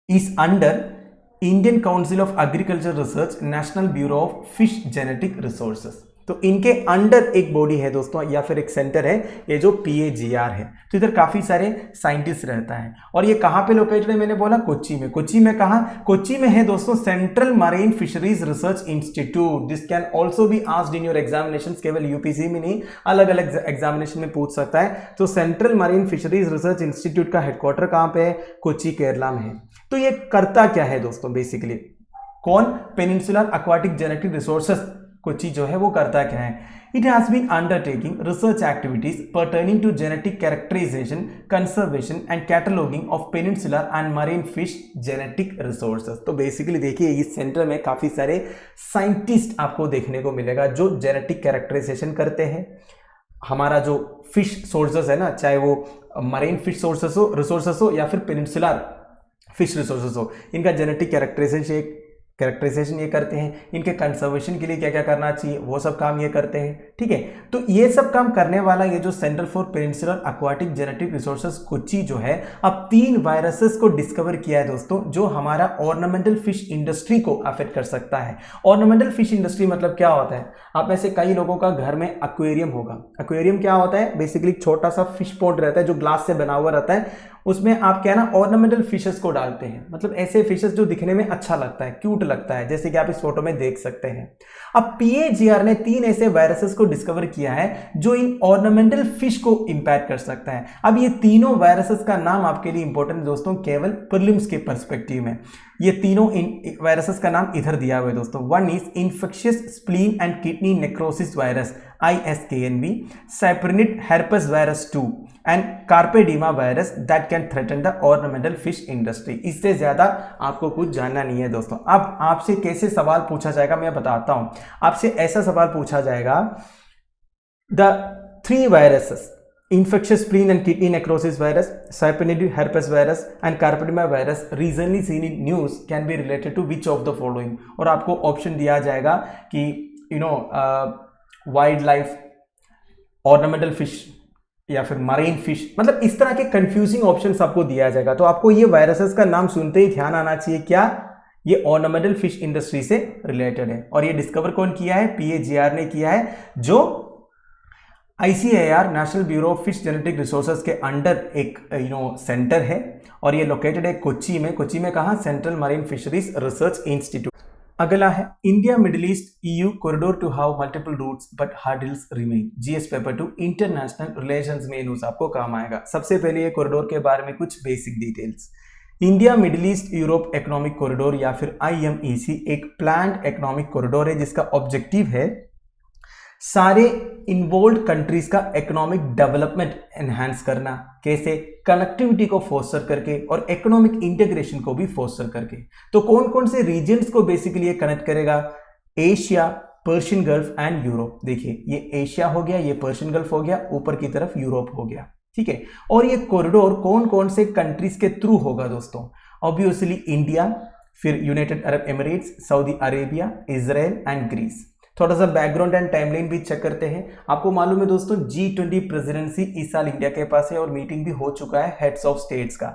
is under Indian council of agriculture research, national bureau of fish genetic resources. तो इनके अंडर एक बॉडी है दोस्तों, या फिर एक सेंटर है, ये जो PAGR है। तो इधर काफी सारे साइंटिस्ट रहता है, और ये कहाँ पे लोकेटेड है? मैंने बोला कोच्चि में। कोच्चि में कहाँ? कोच्चि में है दोस्तों central marine fisheries research institute. This can also be asked in your examination, केवल यूपीसी में नहीं, अलग अलग एग्जामिनेशन में पूछ सकता है। तो central marine fisheries research institute का हेडक्वार्टर कहाँ पे है? कोच्चि, केरला में है। तो ये करता क्या है दोस्तों? बेसिकली कौन? Peninsular aquatic genetic resources Kochi जो है वो करता क्या है? It has been undertaking research activities pertaining to genetic characterization, conservation and cataloguing of peninsular and marine fish genetic resources. तो बेसिकली देखिए, इस सेंटर में काफी सारे साइंटिस्ट आपको देखने को मिलेगा जो जेनेटिक कैरेक्टराइजेशन करते हैं। हमारा जो फिश सोर्सेस है ना, चाहे वो मरीन फिश रिसोर्सेस हो या फिर पेनिनसुलर फिश रिसोर्सेस हो, इनका जेनेटिक कैरेक्टराइजेशन ये करते हैं। इनके कंजर्वेशन के लिए क्या क्या करना चाहिए वो सब काम ये करते हैं, ठीक है। तो ये सब काम करने वाला ये जो centre for peninsular aquatic genetic resources Kochi जो है, अब 3 वायरसेस को डिस्कवर किया है दोस्तों, जो हमारा ऑर्नामेंटल फिश इंडस्ट्री को अफेक्ट कर सकता है। ऑर्नामेंटल फिश इंडस्ट्री मतलब क्या होता है? आप में से कई लोगों का घर में एक्वेरियम होगा। एक्वेरियम क्या होता है? बेसिकली छोटा सा फिश पॉन्ड रहता है जो ग्लास से बना हुआ रहता है, उसमें आप क्या ना ऑर्नामेंटल फिशेस को डालते हैं, मतलब ऐसे फिशेस जो दिखने में अच्छा लगता है, क्यूट लगता है, जैसे कि आप इस फोटो में देख सकते हैं। अब PAGR ने 3 ऐसे वायरसेस को डिस्कवर किया है जो इन ऑर्नामेंटल फिश को इंपैक्ट कर सकता है। अब ये तीनों वायरसेस का नाम आपके लिए इंपॉर्टेंट दोस्तों, केवल प्रीलिम्स के पर्सपेक्टिव में। ये तीनों वायरसेस का नाम इधर दिया हुआ है दोस्तों। One is infectious spleen and kidney necrosis virus ISKNV, cyprinid herpes virus 2 and carp edema virus that can threaten the ornamental fish industry. इससे ज्यादा आपको कुछ जानना नहीं है दोस्तों। अब आपसे कैसे सवाल पूछा जाएगा मैं बताता हूं। आपसे ऐसा सवाल पूछा जाएगा, the 3 viruses infectious spleen and kidney necrosis virus, cyprinid herpes virus and carpedema virus recently seen in news can be related to which of the following। और आपको ऑप्शन दिया जाएगा कि वाइल्ड लाइफ, ऑर्नामेंटल फिश या फिर मरीन फिश, मतलब इस तरह के कंफ्यूजिंग ऑप्शंस आपको दिया जाएगा। तो आपको ये वायरसेस का नाम सुनते ही ध्यान आना चाहिए, क्या ये ऑर्नामेंटल फिश इंडस्ट्री से रिलेटेड है। और ये डिस्कवर कौन किया है? PAGR ने किया है, जो ICAR national bureau of fish genetic resources के अंडर एक सेंटर है, और ये लोकेटेड है कोच्चि में। कोच्चि में कहाँ? Central marine fisheries research institute. अगला है India middle east EU corridor to have multiple routes but hurdles remain. GS paper 2 international relations में न्यूज आपको काम आएगा। सबसे पहले ये कॉरिडोर के बारे में कुछ basic details. India middle east Europe economic corridor या फिर IMEC एक प्लान्ड इकोनॉमिक कॉरिडोर है जिसका ऑब्जेक्टिव है सारे इन्वॉल्व कंट्रीज का इकोनॉमिक डेवलपमेंट एनहांस करना। कैसे? कनेक्टिविटी को फोस्टर करके और इकोनॉमिक इंटीग्रेशन को भी फोस्टर करके। तो कौन कौन से रीजन्स को बेसिकली ये कनेक्ट करेगा? Asia, Persian gulf and Europe. देखिए, ये एशिया हो गया, ये पर्शियन गल्फ हो गया, ऊपर की तरफ यूरोप हो गया, ठीक है। और ये कॉरिडोर कौन कौन से कंट्रीज के थ्रू होगा दोस्तों? ऑब्वियसली इंडिया, फिर United Arab Emirates, Saudi Arabia, Israel and Greece. थोड़ा सा बैकग्राउंड एंड टाइमलाइन भी चेक करते हैं। आपको मालूम है दोस्तों, G20 प्रेसिडेंसी इस साल इंडिया के पास है और मीटिंग भी हो चुका है हेड्स ऑफ स्टेट्स का।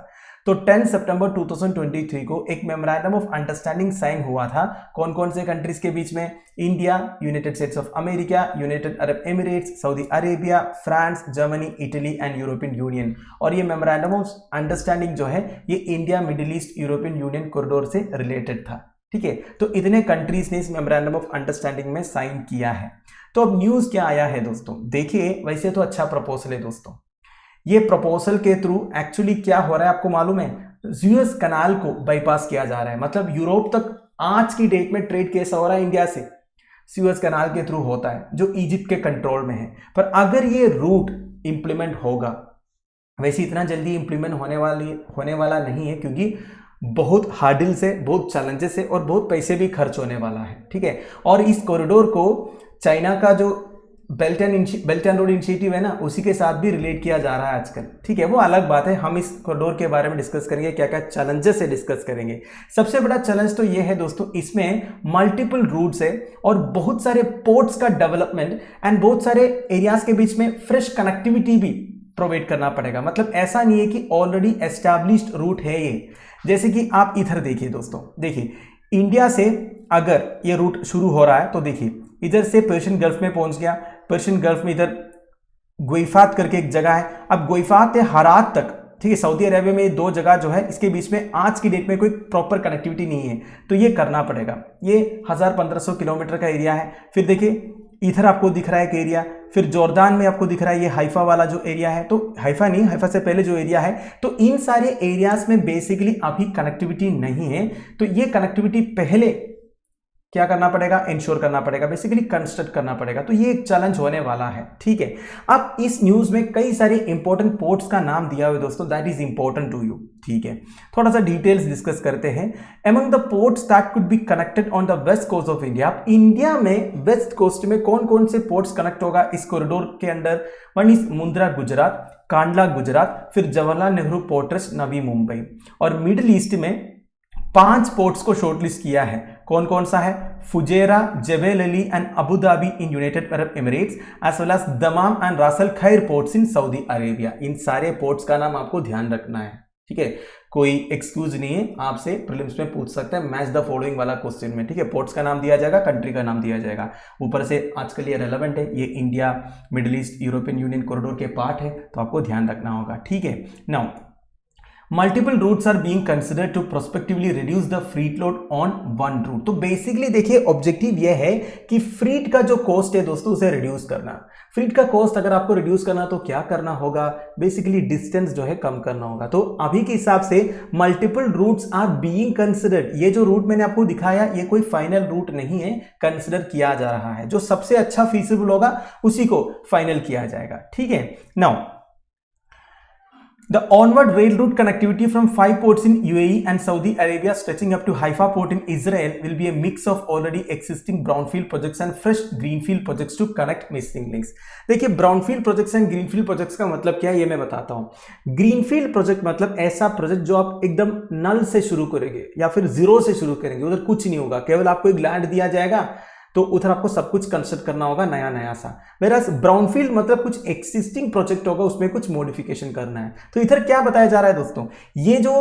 तो 10 सितंबर 2023 को एक मेमोरेंडम ऑफ अंडरस्टैंडिंग साइन हुआ था। कौन कौन से कंट्रीज के बीच में? India, United states of America, United Arab Emirates, Saudi Arabia, France, Germany, Italy and European union. और ये मेमोरेंडम ऑफ अंडरस्टैंडिंग जो है ये India middle East European Union corridor से रिलेटेड था, ठीक है। तो इतने कंट्रीज ने इस मेमोरेंडम ऑफ अंडरस्टैंडिंग में साइन किया है। तो अब न्यूज क्या आया है दोस्तों? देखिए, वैसे तो अच्छा प्रपोजल है दोस्तों। ये प्रपोजल के थ्रू एक्चुअली क्या हो रहा है आपको मालूम है? सुएज कनाल को बाईपास किया जा रहा है। मतलब यूरोप तक आज की डेट में ट्रेड कैसा हो रहा है इंडिया से? सुएज कनाल के थ्रू होता है, जो इजिप्ट के कंट्रोल में है। पर अगर ये रूट इंप्लीमेंट होगा, वैसे इतना जल्दी इंप्लीमेंट होने वाला नहीं है, क्योंकि बहुत हार्डल्स है, बहुत चैलेंजेस है और बहुत पैसे भी खर्च होने वाला है, ठीक है। और इस कॉरिडोर को चाइना का जो बेल्ट एंड रोड इनिशिएटिव है ना, उसी के साथ भी रिलेट किया जा रहा है आजकल, ठीक है। वो अलग बात है, हम इस कॉरिडोर के बारे में डिस्कस करेंगे, क्या क्या चैलेंजेस है डिस्कस करेंगे। सबसे बड़ा चैलेंज तो ये है दोस्तों, इसमें मल्टीपल रूट्स है और बहुत सारे पोर्ट्स का डेवलपमेंट एंड बहुत सारे एरियाज के बीच में फ्रेश कनेक्टिविटी भी प्रोवाइड करना पड़ेगा। मतलब ऐसा नहीं है कि ऑलरेडी एस्टैब्लिश्ड रूट है ये। जैसे कि आप इधर देखिए दोस्तों, देखिए इंडिया से अगर ये रूट शुरू हो रहा है तो देखिए इधर से पर्शियन गल्फ में पहुंच गया। पर्शियन गल्फ में इधर गुइफात करके एक जगह है। अब गुइफात से हरात तक, ठीक है, सऊदी अरेबिया में 2 जगह जो है, इसके बीच में आज की डेट में कोई प्रॉपर कनेक्टिविटी नहीं है, तो ये करना पड़ेगा। ये 1500 किलोमीटर का एरिया है। फिर देखिए इधर आपको दिख रहा है एक एरिया, फिर जॉर्दान में आपको दिख रहा है ये हाइफा वाला जो एरिया है, तो हाइफा नहीं, हाइफा से पहले जो एरिया है। तो इन सारे एरियाज में बेसिकली अभी कनेक्टिविटी नहीं है, तो ये कनेक्टिविटी पहले क्या करना पड़ेगा? इंश्योर करना पड़ेगा, बेसिकली कंस्ट्रक्ट करना पड़ेगा। तो ये एक चैलेंज होने वाला है, ठीक है। अब इस न्यूज में कई सारे इंपॉर्टेंट पोर्ट्स का नाम दिया हुआ है दोस्तों, that is important to you, ठीक है। थोड़ा सा डिटेल्स डिस्कस करते हैं। Among the ports that could be connected on the west coast of India, India में वेस्ट कोस्ट में कौन कौन से पोर्ट्स कनेक्ट होगा इस कॉरिडोर के under? One is Mundra Gujarat, Kandla Gujarat, फिर जवाहरलाल नेहरू पोर्ट ट्रस्ट नवी मुंबई। और मिडिल ईस्ट में 5 पोर्ट्स को शॉर्टलिस्ट किया है। कौन कौन सा है? Fujairah, Jebel Ali and Abu Dhabi in United Arab Emirates as well as Dammam and Ras Al Khair ports in Saudi Arabia. इन सारे पोर्ट्स का नाम आपको ध्यान रखना है, ठीक है। कोई एक्सक्यूज नहीं है, आपसे प्रीलिम्स में पूछ सकते हैं मैच द फॉलोइंग वाला क्वेश्चन में, ठीक है। पोर्ट्स का नाम दिया जाएगा, कंट्री का नाम दिया जाएगा। ऊपर से आजकल ये रेलेवेंट है, ये India, middle East, European Union corridor के पार्ट है, तो आपको ध्यान रखना होगा, ठीक है। Now multiple routes are being considered to prospectively reduce the freight load on one route. तो बेसिकली देखिए ऑब्जेक्टिव यह है कि फ्रीट का जो कॉस्ट है दोस्तों उसे रिड्यूस करना। फ्रीट का कॉस्ट अगर आपको रिड्यूस करना तो क्या करना होगा? बेसिकली डिस्टेंस जो है कम करना होगा। तो अभी के हिसाब से multiple routes are being considered. ये जो रूट मैंने आपको दिखाया ये कोई फाइनल रूट नहीं है, कंसिडर किया जा रहा है। जो सबसे अच्छा फीसिबल होगा उसी को फाइनल किया जाएगा, ठीक है। Now the onward rail route connectivity from 5 ports in UAE and Saudi Arabia stretching up to Haifa port in Israel will be a mix of already existing brownfield projects and fresh greenfield projects to connect missing links। देखिए brownfield projects and greenfield projects का मतलब क्या है ये मैं बताता हूं। ग्रीनफील्ड प्रोजेक्ट मतलब ऐसा प्रोजेक्ट जो आप एकदम नल से शुरू करेंगे या फिर जीरो से शुरू करेंगे, उधर कुछ नहीं होगा, केवल आपको एक लैंड दिया जाएगा तो उधर आपको सब कुछ कंस्ट्रक्ट करना होगा नया नया सा। वेरास ब्राउनफील्ड मतलब कुछ एक्सिस्टिंग प्रोजेक्ट होगा, उसमें कुछ मॉडिफिकेशन करना है। तो इधर क्या बताया जा रहा है दोस्तों, ये जो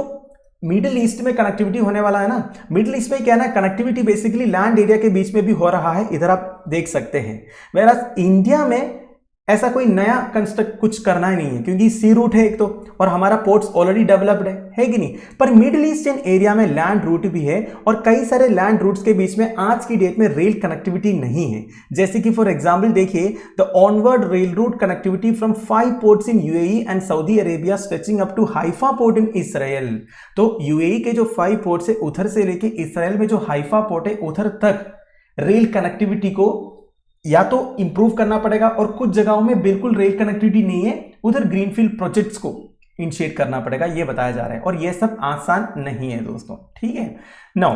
मिडिल ईस्ट में कनेक्टिविटी होने वाला है ना, मिडिल ईस्ट में क्या है ना, कनेक्टिविटी बेसिकली लैंड एरिया के बीच में भी हो रहा है, इधर आप देख सकते हैं। वेरास इंडिया में ऐसा कोई नया कंस्ट्रक्ट कुछ करना ही नहीं है क्योंकि सी रूट है एक तो, और हमारा पोर्ट्स ऑलरेडी डेवलप्ड है कि नहीं। पर मिडिल ईस्टर्न एरिया में लैंड रूट भी है और कई सारे लैंड रूट्स के बीच में आज की डेट में रेल कनेक्टिविटी नहीं है। जैसे कि फॉर एग्जांपल देखिए the onward rail route connectivity from 5 ports in UAE and Saudi Arabia stretching up to Haifa port in Israel. तो यूएई के जो 5 पोर्ट्स है उधर से लेके इसराइल में जो हाइफा पोर्ट है उधर तक रेल कनेक्टिविटी को या तो इंप्रूव करना पड़ेगा, और कुछ जगहों में बिल्कुल रेल कनेक्टिविटी नहीं है, उधर ग्रीनफील्ड प्रोजेक्ट्स को इनिशिएट करना पड़ेगा, ये बताया जा रहा है। और ये सब आसान नहीं है दोस्तों, ठीक है। नाउ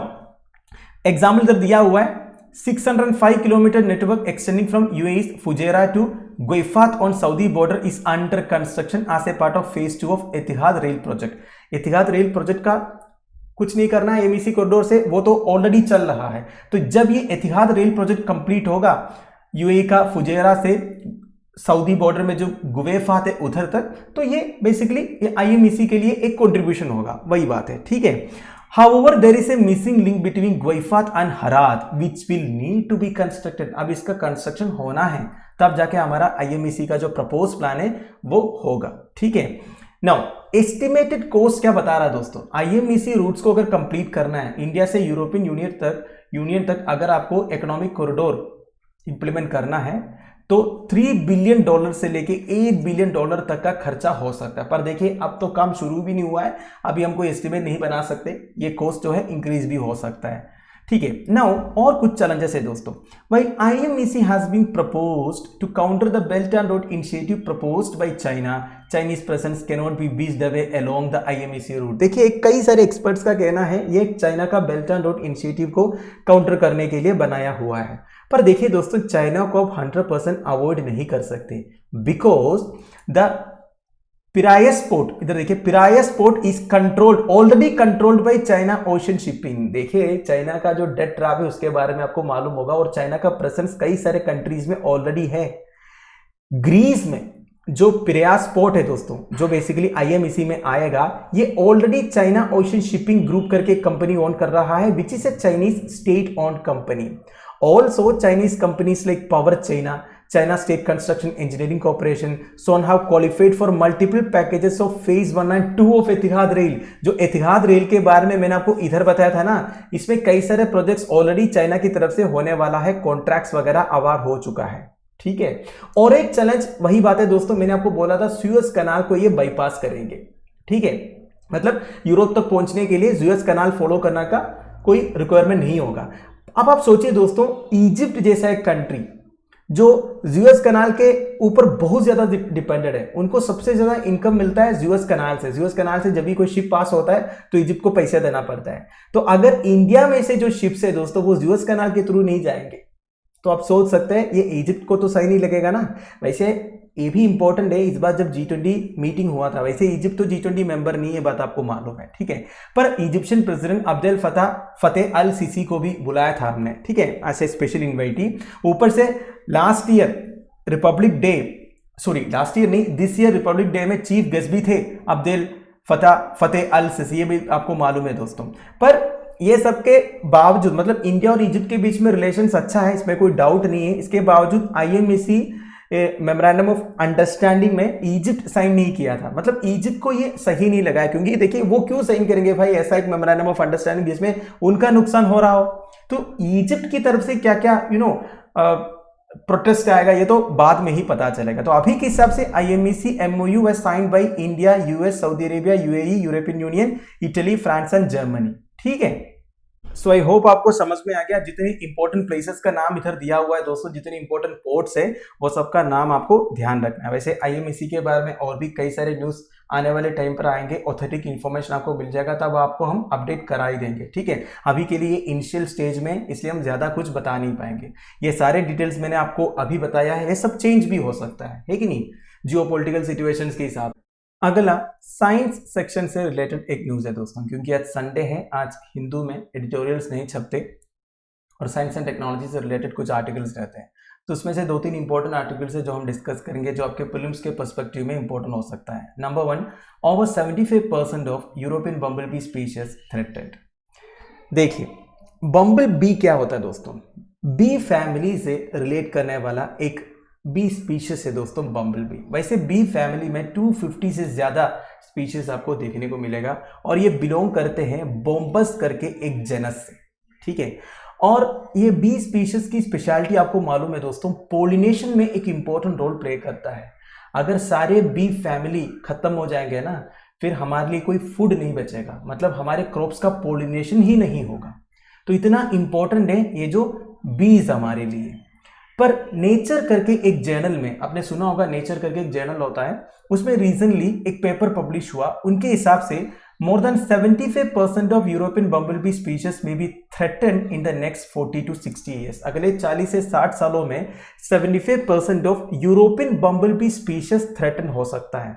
एग्जाम्पल इधर दिया हुआ है 605 kilometre network extending from UAE Fujairah to Ghuwaifat on Saudi border is under construction as a part of phase 2 of Etihad rail project. Etihad rail project का कुछ नहीं करना है एमईसी कॉरिडोर से, वो तो ऑलरेडी चल रहा है। तो जब ये एतिहाद रेल प्रोजेक्ट कंप्लीट होगा यूएई का फुजेरा से सऊदी बॉर्डर में जो गुवेफात है उधर तक, तो ये बेसिकली ये आईएमईसी के लिए एक कंट्रीब्यूशन होगा, वही बात है, ठीक है। However, there is a missing link between गुइफात and हरात which will need to be constructed। अब इसका कंस्ट्रक्शन होना है तब जाके हमारा आईएमईसी का जो प्रपोज प्लान है वो होगा, ठीक है। नाउ एस्टिमेटेड कॉस्ट क्या बता रहा है दोस्तों, आईएमईसी रूट्स को अगर कंप्लीट करना है इंडिया से यूरोपियन यूनियन तक अगर आपको इकोनॉमिक कॉरिडोर इंप्लीमेंट करना है तो $3 बिलियन से लेके $8 बिलियन तक का खर्चा हो सकता है। पर देखिए अब तो काम शुरू भी नहीं हुआ है, अभी हम कोई एस्टिमेट नहीं बना सकते, ये कॉस्ट जो है इंक्रीज भी हो सकता है, ठीक है। नाउ और कुछ चैलेंजेस है दोस्तों। भाई IMEC has been proposed to counter the Belt and Road Initiative proposed by China. Chinese presence can not be beached away along the IMEC route. देखिए कई सारे एक्सपर्ट्स का कहना है ये चाइना का बेल्ट एंड रोड इनिशिएटिव को काउंटर करने के लिए बनाया हुआ है। पर देखिए दोस्तों चाइना को आप 100% अवॉइड नहीं कर सकते, बिकॉज द पिरायस पोर्ट, इधर देखिए Piraeus port is controlled, already controlled by China Ocean Shipping. देखिए चाइना का जो डेट ट्रैप है उसके बारे में आपको मालूम होगा, और चाइना का प्रेजेंस कई सारे कंट्रीज में ऑलरेडी है। ग्रीस में जो पिरायस पोर्ट है दोस्तों, जो बेसिकली आईएमईसी में आएगा, ये already China Ocean shipping group करके कंपनी ओन कर रहा है, which is a Chinese state own company. Also, Chinese companies like Power China, China State Construction Engineering Corporation, SON have qualified for multiple packages of Phase 1 and 2 of Etihad Rail। जो एतिहाद रेल के बारे में मैंने आपको इधर बताया था ना, इसमें कई सारे प्रोजेक्ट्स ऑलरेडी चाइना की तरफ से होने वाला है, कॉन्ट्रैक्ट्स वगैरह अवार्ड हो चुका है, ठीक है। और एक चैलेंज वही बात है दोस्तों, मैंने आपको बोला था सुएज कनाल को ये बाईपास करेंगे, ठीक है। मतलब यूरोप तक पहुंचने के लिए सुएज कनाल फॉलो करने का कोई रिक्वायरमेंट नहीं होगा। अब आप सोचिए दोस्तों, इजिप्ट जैसा एक कंट्री जो सुएज कनाल के ऊपर बहुत ज्यादा डिपेंडेंट है, उनको सबसे ज्यादा इनकम मिलता है सुएज कनाल से। सुएज कनाल से जब भी कोई शिप पास होता है तो इजिप्ट को पैसा देना पड़ता है। तो अगर इंडिया में से जो शिप्स है दोस्तों वो सुएज कनाल के थ्रू नहीं जाएंगे तो आप सोच सकते हैं ये इजिप्ट को तो सही नहीं लगेगा ना। वैसे ये भी इंपॉर्टेंट है। इस बार जब G20 मीटिंग हुआ था, वैसे इजिप्ट तो G20 मेंबर नहीं है, बात आपको मालूम है, ठीक है, पर इजिप्शियन प्रेसिडेंट अब्देल फतेह अल सीसी को भी बुलाया था हमने, ठीक है, ऐसे स्पेशल इन्वाइटी। ऊपर से लास्ट ईयर नहीं, दिस ईयर रिपब्लिक डे में चीफ गेस्ट भी थे अब्देल फतेह अल सीसी, ये भी आपको मालूम है दोस्तों। पर ये सबके बावजूद, मतलब इंडिया और इजिप्ट के बीच में रिलेशंस अच्छा है, इसमें कोई डाउट नहीं है, इसके बावजूद IMEC मेमोरेंडम ऑफ अंडरस्टैंडिंग में इजिप्ट साइन नहीं किया था। मतलब इजिप्ट को ये सही नहीं लगा है, क्योंकि देखिए वो क्यों साइन करेंगे भाई ऐसा एक मेमोरेंडम ऑफ अंडरस्टैंडिंग जिसमें उनका नुकसान हो रहा हो। तो इजिप्ट की तरफ से क्या क्या प्रोटेस्ट आएगा ये तो बाद में ही पता चलेगा। तो अभी के हिसाब से IMEC MOU was signed by India, US, Saudi Arabia, UAE, European union, Italy, France and Germany, ठीक है। सो आई होप आपको समझ में आ गया। जितने इंपॉर्टेंट प्लेसेस का नाम इधर दिया हुआ है दोस्तों, जितने इंपॉर्टेंट पोर्ट्स है वो सबका नाम आपको ध्यान रखना है। वैसे IMEC के बारे में और भी कई सारे न्यूज आने वाले टाइम पर आएंगे, ऑथेंटिक इन्फॉर्मेशन आपको मिल जाएगा, तब आपको हम अपडेट करा ही देंगे, ठीक है। अभी के लिए इनिशियल स्टेज में, इसलिए हम ज्यादा कुछ बता नहीं पाएंगे। ये सारे डिटेल्स मैंने आपको अभी बताया है, ये सब चेंज भी हो सकता है कि नहीं, जियोपॉलिटिकल सिचुएशंस के हिसाब। अगला साइंस सेक्शन से रिलेटेड एक न्यूज है दोस्तों, क्योंकि आज संडे है, आज हिंदू में एडिटोरियल्स नहीं छपते और साइंस एंड टेक्नोलॉजी से रिलेटेड कुछ आर्टिकल्स रहते हैं, तो उसमें से 2-3 इंपॉर्टेंट आर्टिकल्स है जो हम डिस्कस करेंगे, जो आपके प्रीलिम्स के पर्सपेक्टिव में इंपॉर्टेंट हो सकता है। Number 1, over 75% of European bumble B species threatened. देखिए बम्बल बी क्या होता है दोस्तों, बी फैमिली से रिलेट करने वाला एक बी स्पीशीज है दोस्तों बम्बल बी। वैसे बी फैमिली में 250 से ज्यादा स्पीशीज आपको देखने को मिलेगा और ये बिलोंग करते हैं बोम्बस करके एक जेनस से, ठीक है। और ये बी स्पीशीज की स्पेशलिटी आपको मालूम है दोस्तों, पोलिनेशन में एक इंपॉर्टेंट रोल प्ले करता है। अगर सारे बी फैमिली खत्म हो जाएंगे ना, फिर हमारे लिए कोई फूड नहीं बचेगा, मतलब हमारे क्रॉप्स का पोलिनेशन ही नहीं होगा। तो इतना इंपॉर्टेंट है ये जो बीज हमारे लिए। पर नेचर करके एक जर्नल में, आपने सुना होगा नेचर करके एक जर्नल होता है, उसमें रिसेंटली एक पेपर पब्लिश हुआ। उनके हिसाब से more than 75% of European bumblebee species may be threatened in the next 40 to 60 years. अगले 40 से 60 सालों में 75% of European bumblebee species threaten हो सकता है।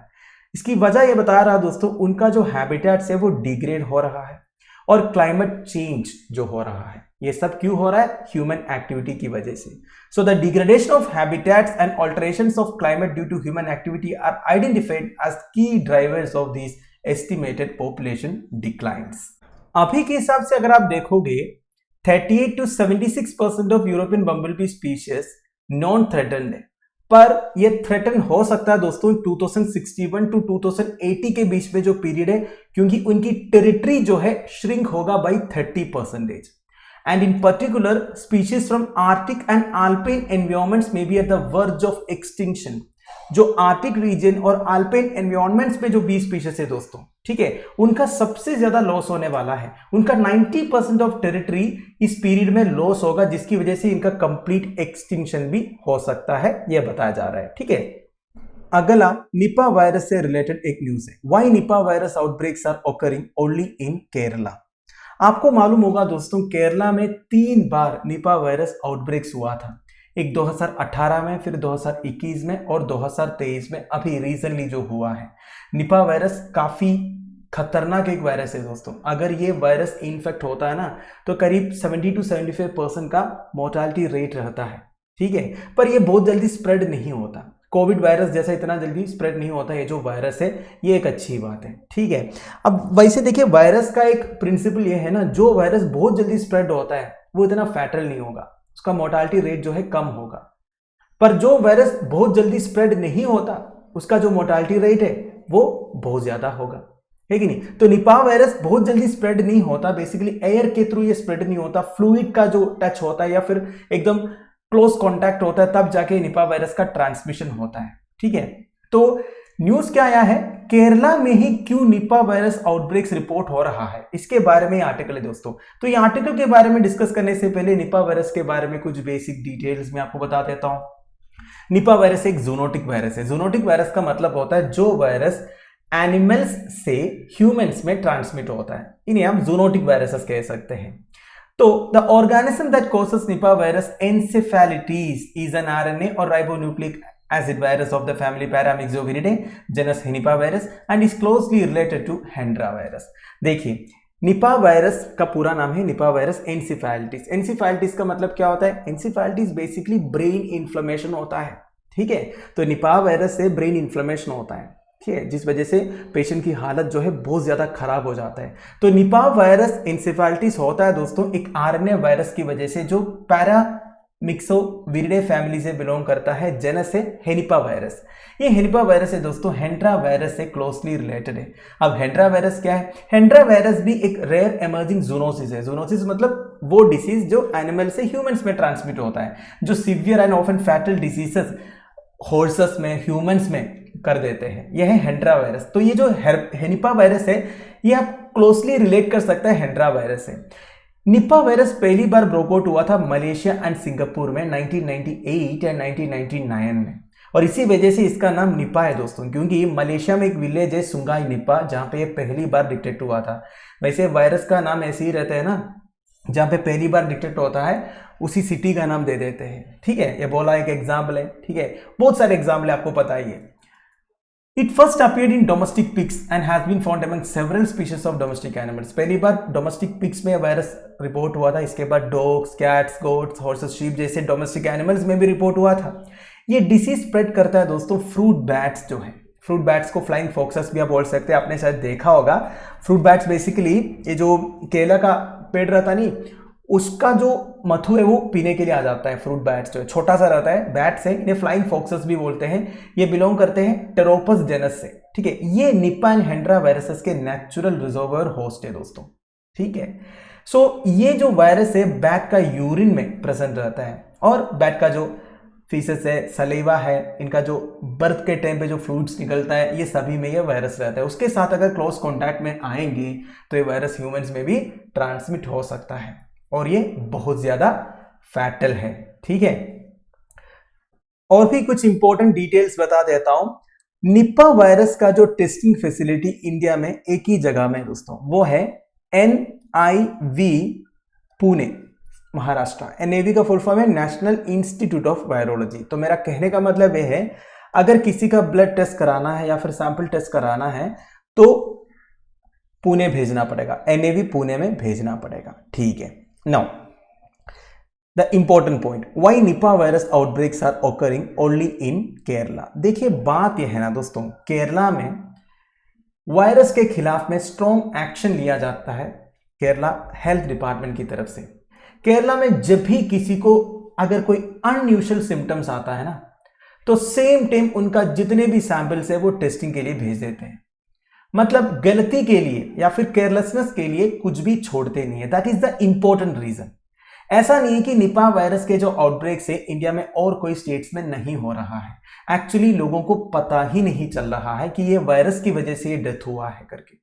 इसकी वजह यह बता रहा दोस्तों, उनका जो हैबिटेट्स है वो डिग्रेड हो रहा है और क्लाइमेट चेंज जो हो रहा है, ये सब क्यों हो रहा है, ह्यूमन एक्टिविटी की वजह से। So the degradation of habitats and alterations of climate due to human activity are identified as key drivers of this estimated population declines. अभी के हिसाब से अगर आप देखोगे 38 to 76% of European bumblebee species non threatened है, पर ये थ्रेटन हो सकता है दोस्तों 2061 to 2080 के बीच में जो पीरियड है, क्योंकि उनकी टेरिटरी जो है श्रिंक होगा by 30%। And in particular, species from Arctic and Alpine environments may be at the verge of extinction. जो आर्टिक रीजन और अल्पाइन एनवायरमेंट्स में जो बी स्पीशीज है दोस्तों, ठीक है, उनका सबसे ज्यादा लॉस होने वाला है। उनका 90% ऑफ टेरिटरी इस पीरियड में लॉस होगा, जिसकी वजह से इनका कंप्लीट एक्सटिंक्शन भी हो सकता है, यह बताया जा रहा है, ठीक है। अगला निपा वायरस से रिलेटेड एक न्यूज है। Why Nipah virus outbreaks are occurring only in Kerala. आपको मालूम होगा दोस्तों, केरला में 3 बार निपा वायरस आउटब्रेक्स हुआ था, एक 2018 में, फिर 2021 में और 2023 में अभी रिसेंटली जो हुआ है। निपा वायरस काफी खतरनाक एक वायरस है दोस्तों। अगर ये वायरस इन्फेक्ट होता है ना, तो करीब 70 to 75% का मोर्टालिटी रेट रहता है, ठीक है। पर ये बहुत जल्दी स्प्रेड नहीं होता, कोविड वायरस जैसा इतना जल्दी स्प्रेड नहीं होता ये जो वायरस है, ये एक अच्छी बात है, ठीक है। अब वैसे देखिए वायरस का एक प्रिंसिपल ये है ना, जो वायरस बहुत जल्दी स्प्रेड होता है वो इतना फैटल नहीं होगा, उसका मोर्टालिटी रेट जो है कम होगा। पर जो वायरस बहुत जल्दी स्प्रेड नहीं होता, उसका जो मोर्टालिटी रेट है वो बहुत ज्यादा होगा, है कि नहीं। तो निपा वायरस बहुत जल्दी स्प्रेड नहीं होता, बेसिकली एयर के थ्रू ये स्प्रेड नहीं होता, फ्लूइड का जो टच होता है या फिर एकदम क्लोज कांटेक्ट होता है, तब जाके निपा वायरस का ट्रांसमिशन होता है, ठीक है। तो न्यूज क्या आया है, केरला में ही क्यों निपा वायरस आउटब्रेक्स रिपोर्ट हो रहा है, इसके बारे में आर्टिकल है दोस्तों। तो ये आर्टिकल के बारे में डिस्कस करने से पहले निपा वायरस के बारे में कुछ बेसिक डिटेल्स मैं आपको बता देता हूं। निपा वायरस एक जूनोटिक वायरस है। जूनोटिक वायरस का मतलब होता है जो वायरस एनिमल्स से ह्यूमंस में ट्रांसमिट होता है, इन्हें हम जूनोटिक वायरसेस कह सकते हैं। तो the organism that causes Nipah virus encephalitis is an RNA or ribonucleic acid virus of the family Paramyxoviridae, genus Henipavirus, and is closely related to Hendra virus. देखिए निपा वायरस का पूरा नाम है निपा वायरस एनसीफेलिटिस। एनसीफेलिटिस का मतलब क्या होता है? एनसीफेलिटिस बेसिकली ब्रेन इन्फ्लेमेशन होता है, ठीक है। तो निपा वायरस से ब्रेन इन्फ्लेमेशन होता है, ठीक है, जिस वजह से पेशेंट की हालत जो है बहुत ज़्यादा खराब हो जाता है। तो निपा वायरस एनसेफेलाइटिस होता है दोस्तों एक आरएनए वायरस की वजह से जो पैरामिक्सोविरिडे फैमिली से बिलोंग करता है, जेनस है हेनिपा वायरस। ये हेनिपा वायरस है दोस्तों हेंड्रा वायरस से क्लोजली रिलेटेड है। अब हेंड्रा वायरस क्या है? हेंड्रा वायरस भी एक रेयर इमर्जिंग जूनोसिस है। जूनोसिस मतलब वो डिसीज जो एनिमल से ह्यूमंस में ट्रांसमिट होता है, जो severe and often fatal diseases horses में, ह्यूमंस में कर देते हैं, यह है हेंड्रा वायरस। तो ये जो हेनिपा वायरस है ये आप क्लोजली रिलेट कर सकते हैं हेंड्रा वायरस से। निपा वायरस पहली बार ब्रोक आउट हुआ था मलेशिया एंड सिंगापुर में 1998 एंड 1999 में, और इसी वजह से इसका नाम निपा है दोस्तों, क्योंकि मलेशिया में एक विलेज है सुंगाई निपा जहां पे ये पहली बार डिटेक्ट हुआ था। वैसे वायरस का नाम ऐसे ही रहता है ना, जहां पे पहली बार डिटेक्ट होता है उसी सिटी का नाम दे देते हैं, ठीक है। ये बोला एक एग्जाम्पल है, ठीक है, बहुत सारे एग्जाम्पल आपको पता ही है। It first appeared in domestic pigs and has been found among several species of domestic animals. पहली बार डोमेस्टिक पिग्स में वायरस रिपोर्ट हुआ था, इसके बाद dogs, cats, goats, horses, sheep जैसे डोमेस्टिक एनिमल्स में भी रिपोर्ट हुआ था। ये डिसीज स्प्रेड करता है दोस्तों फ्रूट बैट्स जो है, फ्रूट बैट्स को फ्लाइंग फॉक्सेस भी आप बोल सकते हैं, आपने शायद देखा होगा। फ्रूट बैट्स बेसिकली ये जो केला का पेड़ रहता नहीं, उसका जो मधु है वो पीने के लिए आ जाता है। फ्रूट बैट्स जो है छोटा सा रहता है, बैट्स है, इन्हें फ्लाइंग फॉक्सेस भी बोलते हैं। ये बिलोंग करते हैं टेरोपस जेनस से, ठीक है। ये निपा एंड हेंड्रा वायरसेस के नेचुरल रिजर्वोयर होस्ट है दोस्तों, ठीक है। सो ये जो वायरस है बैट का यूरिन में प्रेजेंट रहता है, और बैट का जो फीसेस है, सलेवा है, इनका जो बर्थ के टाइम पे जो फ्लूइड्स निकलता है, ये सभी में ये वायरस रहता है। उसके साथ अगर क्लोज कॉन्टैक्ट में आएंगे तो ये वायरस ह्यूमंस में भी ट्रांसमिट हो सकता है, और ये बहुत ज्यादा फैटल है, ठीक है। और भी कुछ इंपॉर्टेंट डिटेल्स बता देता हूं। निपा वायरस का जो टेस्टिंग फैसिलिटी इंडिया में एक ही जगह में दोस्तों, वो है NIV पुणे महाराष्ट्र। NIV का फुल फॉर्म है नेशनल इंस्टीट्यूट ऑफ वायरोलॉजी। तो मेरा कहने का मतलब यह है अगर किसी का ब्लड टेस्ट कराना है या फिर सैंपल टेस्ट कराना है तो पुणे भेजना पड़ेगा, NIV पुणे में भेजना पड़ेगा, ठीक है। Now, the important point, why Nipah virus outbreaks are occurring only in Kerala? देखिए बात यह है ना दोस्तों, केरला में वायरस के खिलाफ में स्ट्रॉन्ग एक्शन लिया जाता है केरला हेल्थ डिपार्टमेंट की तरफ से। केरला में जब भी किसी को अगर कोई अनयूजुअल सिम्टम्स आता है ना, तो सेम टाइम उनका जितने भी सैंपल्स है वो टेस्टिंग के लिए भेज देते हैं। मतलब गलती के लिए या फिर केयरलेसनेस के लिए कुछ भी छोड़ते नहीं है। That is the important reason. ऐसा नहीं है कि निपा वायरस के जो आउटब्रेक से इंडिया में और कोई स्टेट्स में नहीं हो रहा है। एक्चुअली लोगों को पता ही नहीं चल रहा है कि ये वायरस की वजह से ये डेथ हुआ है करके,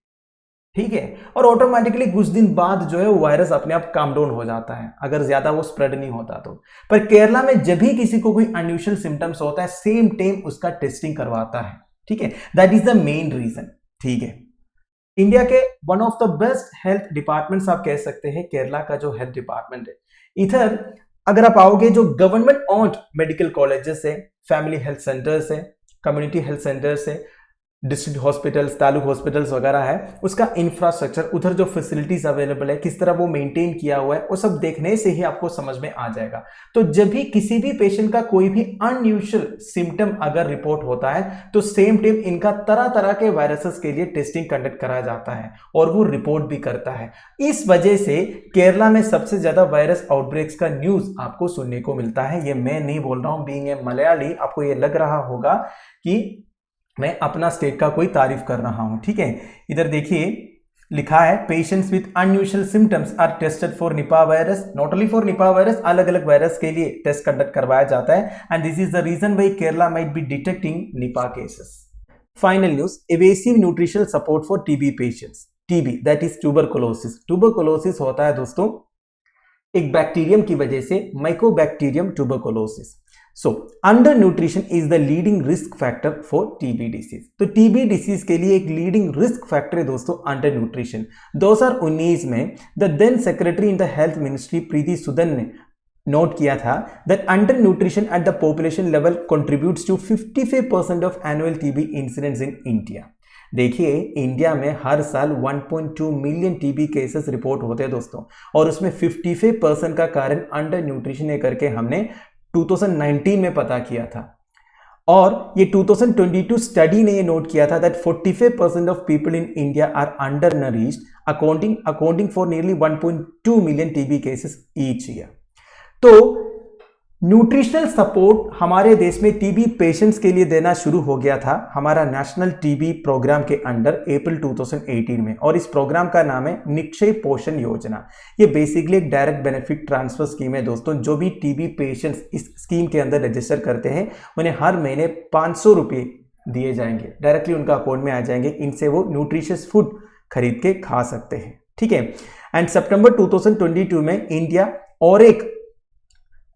ठीक है। और ऑटोमेटिकली कुछ दिन बाद जो है वो वायरस अपने आप काम डाउन हो जाता है अगर ज्यादा वो स्प्रेड नहीं होता तो। पर केरला में जब भी किसी को कोई अनयूजुअल सिम्टम्स होता है सेम टाइम उसका टेस्टिंग करवाता है, ठीक है। That is the main reason, ठीक है। इंडिया के one of the best health departments आप कह सकते हैं केरला का जो हेल्थ डिपार्टमेंट है। इधर अगर आप आओगे जो गवर्नमेंट ऑन्ड मेडिकल कॉलेजेस है, फैमिली हेल्थ सेंटर्स है, कम्युनिटी हेल्थ सेंटर्स है, डिस्ट्रिक्ट हॉस्पिटल्स, तालुक हॉस्पिटल्स वगैरह है, उसका इंफ्रास्ट्रक्चर, उधर जो फैसिलिटीज अवेलेबल है, किस तरह वो मेंटेन किया हुआ है, वो सब देखने से ही आपको समझ में आ जाएगा। तो जब भी किसी भी पेशेंट का कोई भी अनयूजुअल सिम्टम अगर रिपोर्ट होता है तो सेम टाइम इनका तरह तरह के वायरसेस के लिए टेस्टिंग कंडक्ट कराया जाता है और वो रिपोर्ट भी करता है। इस वजह से केरला में सबसे ज्यादा वायरस आउटब्रेक्स का न्यूज आपको सुनने को मिलता है। ये मैं नहीं बोल रहा हूं, बीइंग ए मलयाली आपको ये लग रहा होगा कि मैं अपना स्टेट का कोई तारीफ कर रहा हूं, ठीक है। इधर देखिए लिखा है patients with unusual symptoms are tested for Nipah virus. Not only for Nipah virus, अलग अलग वायरस के लिए टेस्ट कंडक्ट करवाया जाता है and this is the reason why Kerala might be detecting Nipah cases. Final news, evasive nutritional support for TB patients. TB that is tuberculosis. Tuberculosis होता है दोस्तों एक बैक्टीरियम की वजह से, mycobacterium tuberculosis. So under nutrition is the leading risk factor for TB disease. तो टीबी डिसीज के लिए एक लीडिंग रिस्क फैक्टर है दोस्तों अंडर न्यूट्रिशन। 2019 में the then secretary in the health ministry Preeti Sudan ने नोट किया था that under nutrition at the population level contributes to 55% of annual TB incidents in India. देखिए, इंडिया में हर साल 1.2 मिलियन टीबी केसेस रिपोर्ट होते हैं दोस्तों, और उसमें 55% का कारण अंडर न्यूट्रिशन है करके हमने 2019 में पता किया था। और ये 2022 स्टडी ने ये नोट किया था that 45% of people in India are undernourished according for nearly 1.2 million TB cases each year. तो न्यूट्रिशनल सपोर्ट हमारे देश में टीबी पेशेंट्स के लिए देना शुरू हो गया था हमारा नेशनल टीबी प्रोग्राम के अंडर अप्रैल 2018 में, और इस प्रोग्राम का नाम है निक्षय पोषण योजना। ये बेसिकली एक डायरेक्ट बेनिफिट ट्रांसफर स्कीम है दोस्तों। जो भी टीबी पेशेंट्स इस स्कीम के अंदर रजिस्टर करते हैं उन्हें हर महीने 500 रुपये दिए जाएंगे, डायरेक्टली उनका अकाउंट में आ जाएंगे। इनसे वो न्यूट्रिशियस फूड खरीद के खा सकते हैं, ठीक है। एंड सितंबर 2022 में इंडिया और एक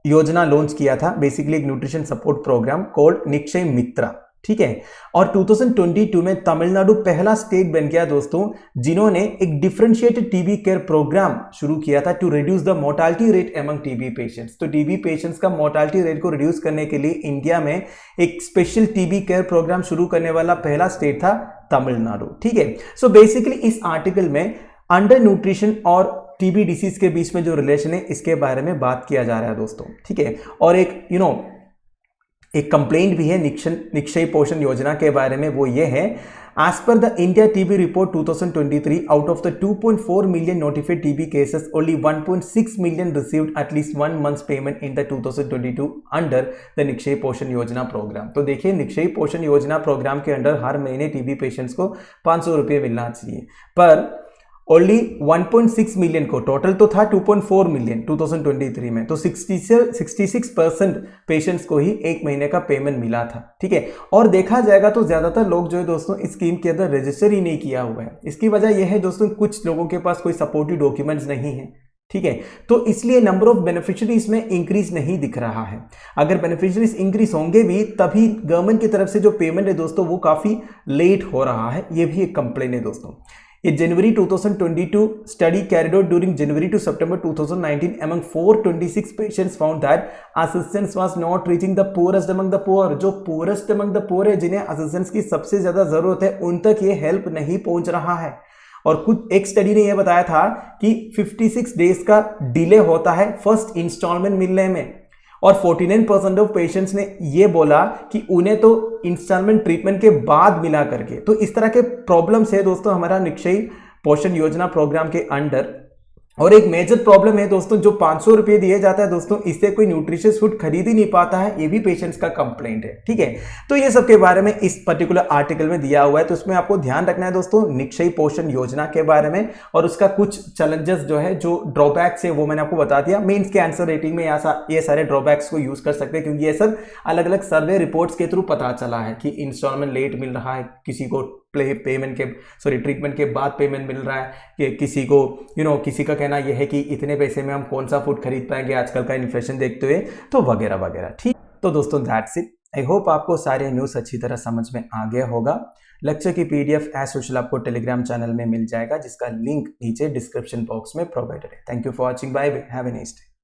योजना लॉन्च किया था, बेसिकली एक nutrition support programme called Nikshay Mitra, ठीक है। और 2022 में तमिलनाडु पहला स्टेट बन गया दोस्तों जिन्होंने एक डिफरेंशिएटेड टीबी केयर प्रोग्राम शुरू किया था to reduce the mortality rate among TB patients. तो टीबी पेशेंट्स का मोर्टालिटी रेट को रिड्यूस करने के लिए इंडिया में एक स्पेशल टीबी केयर प्रोग्राम शुरू करने वाला पहला स्टेट था तमिलनाडु, ठीक है। सो बेसिकली इस आर्टिकल में अंडर न्यूट्रिशन और टीबी डिसीज के बीच में जो रिलेशन है इसके बारे में बात किया जा रहा है दोस्तों, ठीक है। और एक एक कंप्लेंट भी है निक्षय पोषण योजना के बारे में, वो ये है as per the India TB report 2023 out of the 2.4 million notified TB cases only 1.6 million received at least 1 months payment in the 2022 under the Nikshay Poshan Yojana programme. तो देखिए, निक्षय पोषण योजना प्रोग्राम के अंडर हर महीने टीबी पेशेंट्स को 500 रुपये मिलना चाहिए, पर ओनली 1.6 मिलियन को, टोटल तो था 2.4 मिलियन 2023 में, तो 66% पेशेंट्स को ही एक महीने का पेमेंट मिला था, ठीक है। और देखा जाएगा तो ज्यादातर लोग जो है दोस्तों इस स्कीम के अंदर रजिस्टर ही नहीं किया हुआ है। इसकी वजह यह है दोस्तों कुछ लोगों के पास कोई सपोर्टिव डॉक्यूमेंट्स नहीं है, ठीक है। तो इसलिए नंबर ऑफ बेनिफिशियरीज में इंक्रीज नहीं दिख रहा है। अगर बेनिफिशियरीज इंक्रीज होंगे भी तभी गवर्नमेंट की तरफ से जो पेमेंट है दोस्तों वो काफी लेट हो रहा है, ये भी एक कंप्लेन है दोस्तों। ये January 2022 study carried out during January to September 2019 among 426 patients found that assistance was not reaching the poorest among the poor। जो poorest among the poor है, जिन्हें असिस्टेंस की सबसे ज्यादा जरूरत है, उन तक ये हेल्प नहीं पहुंच रहा है। और कुछ एक स्टडी ने यह बताया था कि 56 डेज का डिले होता है फर्स्ट इंस्टॉलमेंट मिलने में, और 49% ऑफ पेशेंट्स ने ये बोला कि उन्हें तो इंस्टॉलमेंट ट्रीटमेंट के बाद मिला करके। तो इस तरह के प्रॉब्लम्स है दोस्तों हमारा निक्षय पोषण योजना प्रोग्राम के अंडर। और एक मेजर प्रॉब्लम है दोस्तों, जो 500 रुपये दिए जाता है दोस्तों, इससे कोई न्यूट्रिशियस फूड खरीद ही नहीं पाता है, ये भी पेशेंट्स का कंप्लेंट है, ठीक है। तो ये सब के बारे में इस पर्टिकुलर आर्टिकल में दिया हुआ है, तो इसमें आपको ध्यान रखना है दोस्तों निक्षय पोषण योजना के बारे में, और उसका कुछ चैलेंजेस जो है, जो ड्रॉबैक्स है वो मैंने आपको बता दिया। मेंस के आंसर रेटिंग में ये सारे ड्रॉबैक्स को यूज कर सकते हैं, क्योंकि ये सब अलग अलग सर्वे रिपोर्ट्स के थ्रू पता चला है कि इंस्टॉलमेंट लेट मिल रहा है, किसी को ट्रीटमेंट के बाद पेमेंट मिल रहा है, कि किसी को किसी का कहना यह है कि इतने पैसे में हम कौन सा फूड खरीद पाएंगे आजकल का इन्फ्लेशन देखते हुए, तो वगैरह वगैरह, ठीक। तो दोस्तों दैट्स इट। आई होप आपको सारे न्यूज़ अच्छी तरह समझ में आ गया होगा। लेक्चर की PDF एज यूजुअल आपको टेलीग्राम चैनल में मिल जाएगा, जिसका लिंक नीचे डिस्क्रिप्शन बॉक्स में प्रोवाइडेड है। Thank you for watching, bye bye, have a nice day.